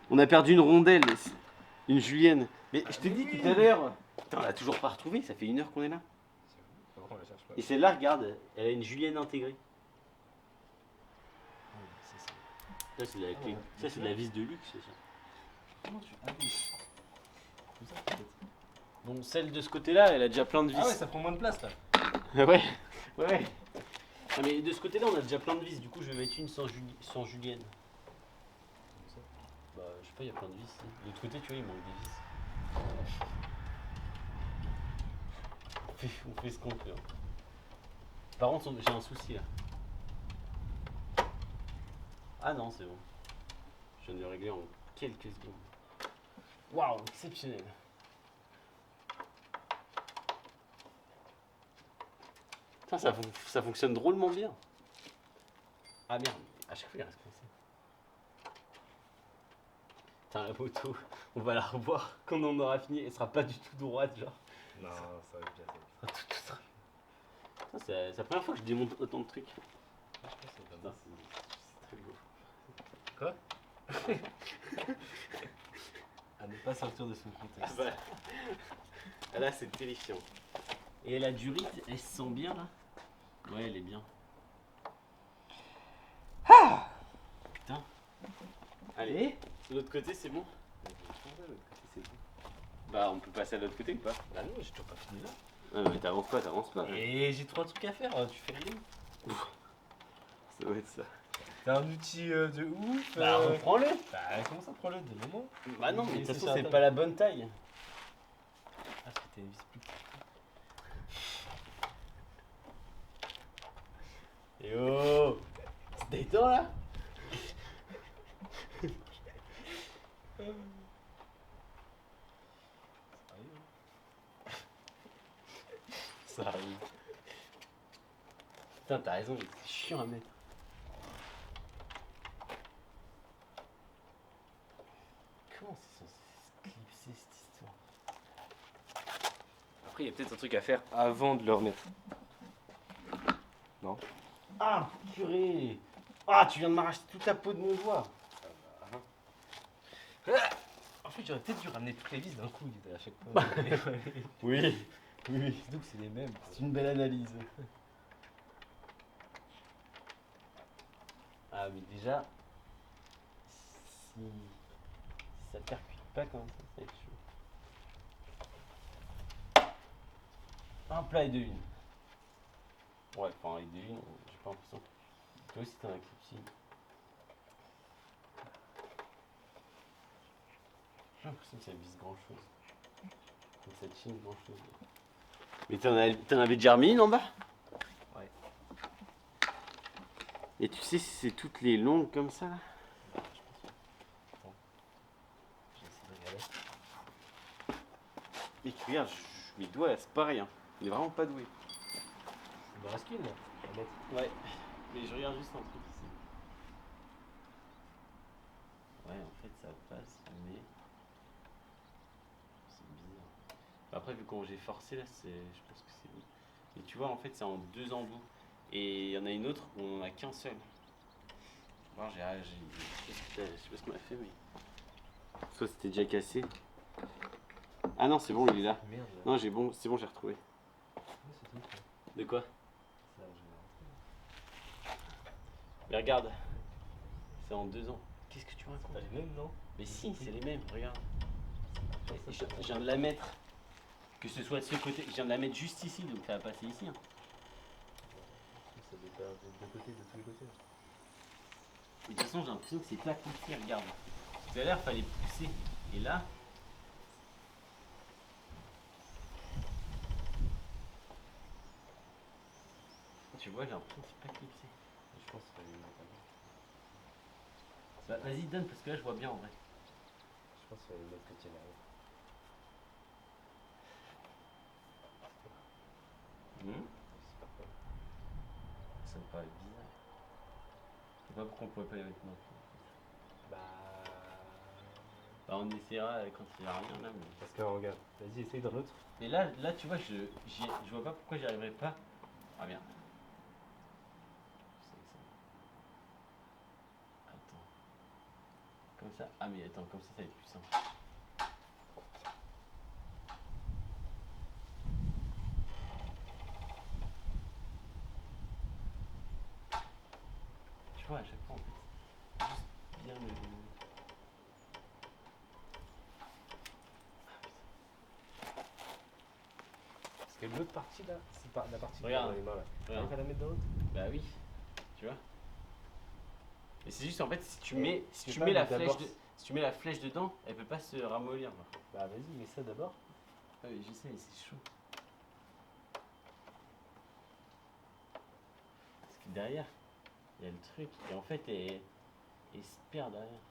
On a perdu une rondelle. Une julienne. Mais je te dis tout à l'heure. Putain, on l'a toujours pas retrouvée. Ça fait 1 heure qu'on est là. On la cherche pas. Et celle-là, regarde, elle a une julienne intégrée. C'est ça. Ça, c'est de la clé. ouais. Ça, c'est de la vis de luxe, c'est ça. Comment tu abuses? Comme ça, peut-être. Bon, celle de ce côté-là, elle a déjà plein de vis. Ah ouais, ça prend moins de place là. Ouais, ouais. Ah, mais de ce côté-là, on a déjà plein de vis. Du coup, je vais mettre une sans julienne. Bah, je sais pas, il y a plein de vis. Hein. De l'autre côté, tu vois, il manque des vis. On fait ce qu'on peut. Hein. Par contre, j'ai un souci là. Ah non, c'est bon. Je viens de le régler en quelques secondes. Waouh, exceptionnel. Putain, ça fonctionne drôlement bien. Ah merde, à chaque fois il reste coincé. Putain, la moto, on va la revoir quand on aura fini. Elle sera pas du tout droite, genre. Non, ça va être bien ça. Putain, c'est la première fois que je démonte autant de trucs. Je pense que c'est pas Putain, mal. c'est très beau. Quoi? À ne pas sortir de son contexte. Ah bah. Là, c'est terrifiant. Et la durite, elle se sent bien là? Ouais, elle est bien. Ah putain. Allez, de l'autre côté, c'est bon? Bah, on peut passer à l'autre côté ou pas? Bah non, j'ai toujours pas fini là. Ah, mais t'avances pas. Et j'ai 3 trucs à faire, tu fais rien. Ça doit être ça. T'as un outil de ouf. Bah, reprends-le. Bah, comment ça prend le de moment? Bah non, mais de toute C'est façon, sur la c'est table. pas la bonne taille. Ah, c'était une vis plus petite. Et oh! Tu te détends là? Ça arrive. Putain, t'as raison, c'est chiant à mettre. Comment c'est censé se clipser cette histoire? Après, il y a peut-être un truc à faire avant de le remettre. Non? Ah, purée! Ah, tu viens de m'arracher toute la peau de mon doigt! En fait, j'aurais peut-être dû ramener toutes les vis d'un coup à chaque fois. Oui, oui, Donc, c'est les mêmes. c'est une belle analyse. Ah, mais déjà, si ça percute pas comme ça va être chaud. Un plat et 2 une. Ouais, enfin avec des lignes, j'ai pas l'impression. Toi aussi t'as un clip ici. J'ai l'impression que ça vise grand chose. Comme ça chine grand chose. Mais t'en avais déjà remis une en bas? Ouais. Et tu sais si c'est toutes les longues comme ça là? J'essaie de regarder. Et regarde, mes doigts c'est pareil, hein. Il est vraiment pas doué. Il me reste qu'une là, à mettre. Ouais, mais je regarde juste un truc ici. Ouais, en fait ça passe, mais c'est bizarre. Après, vu comment j'ai forcé là, je pense que c'est bon. Et tu vois, en fait, c'est en 2 embouts. Et il y en a une autre où on en a qu'un seul. Bon, je sais pas ce qu'on a fait, mais. Soit c'était déjà cassé. Ah non, c'est bon, il est là. Merde. Non, c'est bon, j'ai retrouvé. Ouais, c'est tout. Ça. De quoi? Ça, je Mais regarde, c'est en 2 ans. Qu'est-ce que tu racontes? Pas les mêmes, non? Mais si, c'est les mêmes, regarde. Je viens de la mettre. Que ce soit de ce côté, je viens de la mettre juste ici, donc ça va passer ici. Hein. Ça dépasse de deux côtés, de tous les côtés. Et de toute façon, j'ai l'impression que c'est pas poussé, regarde. Tout à l'heure, fallait pousser. Et là. Tu vois, j'ai l'impression que c'est pas clipsé. Je pense qu'il fallait le mettre avant. Bah, vas-y, donne, parce que là, je vois bien en vrai. Je pense qu'il fallait le mettre que tu arrives. C'est pas quoi. Ça me paraît bizarre. Je sais pas pourquoi on pouvait pas les mettre maintenant. Bah. Bah, on essaiera quand il n'y a rien là. Mais... Parce que regarde, vas-y, essaye dans l'autre. Et là, tu vois, je vois pas pourquoi j'y arriverai pas. Ah bien. Attends. Comme ça. Ah mais attends, comme ça va être plus simple. Tu vois, à chaque fois en fait. Juste bien le. Parce que l'autre partie là, c'est pas la partie Regarde. dans les mains là. Regarde. T'arrives à la mettre dans l'autre? Bah oui. Tu vois. Et c'est juste en fait si tu mets si tu mets la flèche dedans, elle peut pas se ramollir. Genre. Bah vas-y, mets ça d'abord. Ah oui, je sais, mais c'est chaud. Parce que derrière, il y a le truc et en fait elle se perd derrière.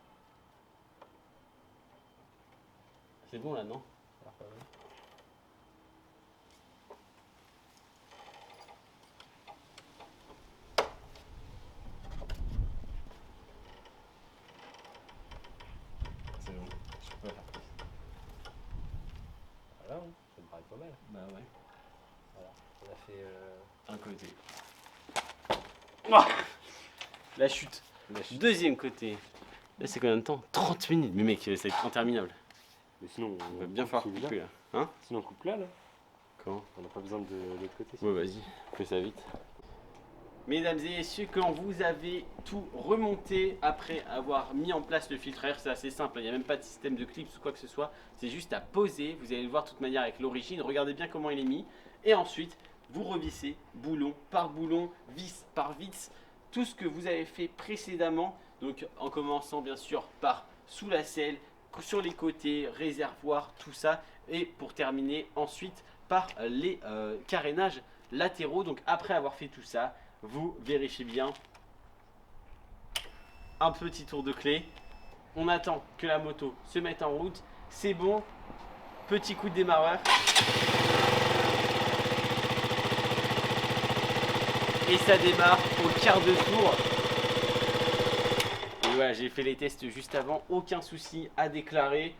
C'est bon là, non? Alors, pas mal. C'est bon, je peux pas faire plus. Voilà, hein, ça me paraît pas mal. Bah ouais. Voilà, on a fait Un côté. Ouah, la chute. la chute. Deuxième côté. Là c'est combien de temps? 30 minutes. Mais mec, ça va être interminable. Mais sinon, On va bien falloir couper là. Hein? Sinon, on coupe là. Comment? On n'a pas besoin de l'autre côté. Ouais, vas-y, fais ça vite. Mesdames et messieurs, quand vous avez tout remonté après avoir mis en place le filtre air, c'est assez simple, il n'y a même pas de système de clips ou quoi que ce soit, c'est juste à poser, vous allez le voir de toute manière avec l'origine, regardez bien comment il est mis, et ensuite vous revissez boulon par boulon, vis par vis, tout ce que vous avez fait précédemment, donc en commençant bien sûr par sous la selle, sur les côtés, réservoir, tout ça, et pour terminer ensuite par les carénages latéraux. Donc après avoir fait tout ça, vous vérifiez bien, un petit tour de clé, on attend que la moto se mette en route, c'est bon, petit coup de démarreur, et ça démarre au quart de tour. Et voilà, j'ai fait les tests juste avant, aucun souci à déclarer,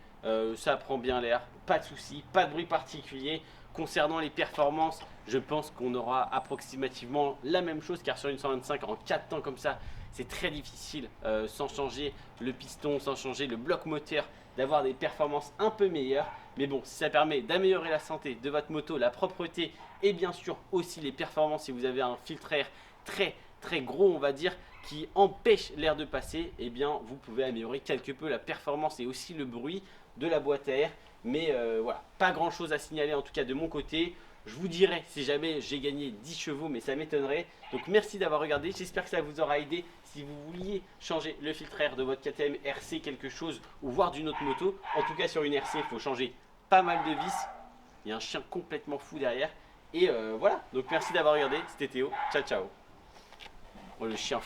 ça prend bien l'air, pas de souci, pas de bruit particulier. Concernant les performances, je pense qu'on aura approximativement la même chose, car sur une 125 en 4 temps comme ça, c'est très difficile, sans changer le piston, sans changer le bloc moteur, d'avoir des performances un peu meilleures. Mais bon, si ça permet d'améliorer la santé de votre moto, la propreté et bien sûr aussi les performances si vous avez un filtre air très gros, on va dire, qui empêche l'air de passer, eh bien vous pouvez améliorer quelque peu la performance et aussi le bruit de la boîte à air. Mais voilà, pas grand chose à signaler en tout cas de mon côté. Je vous dirai si jamais j'ai gagné 10 chevaux, mais ça m'étonnerait. Donc merci d'avoir regardé, j'espère que ça vous aura aidé. Si vous vouliez changer le filtre air de votre KTM RC quelque chose ou voir d'une autre moto, en tout cas sur une RC, il faut changer pas mal de vis. Il y a un chien complètement fou derrière. Et voilà, donc merci d'avoir regardé, c'était Théo, ciao ciao. Oh, le chien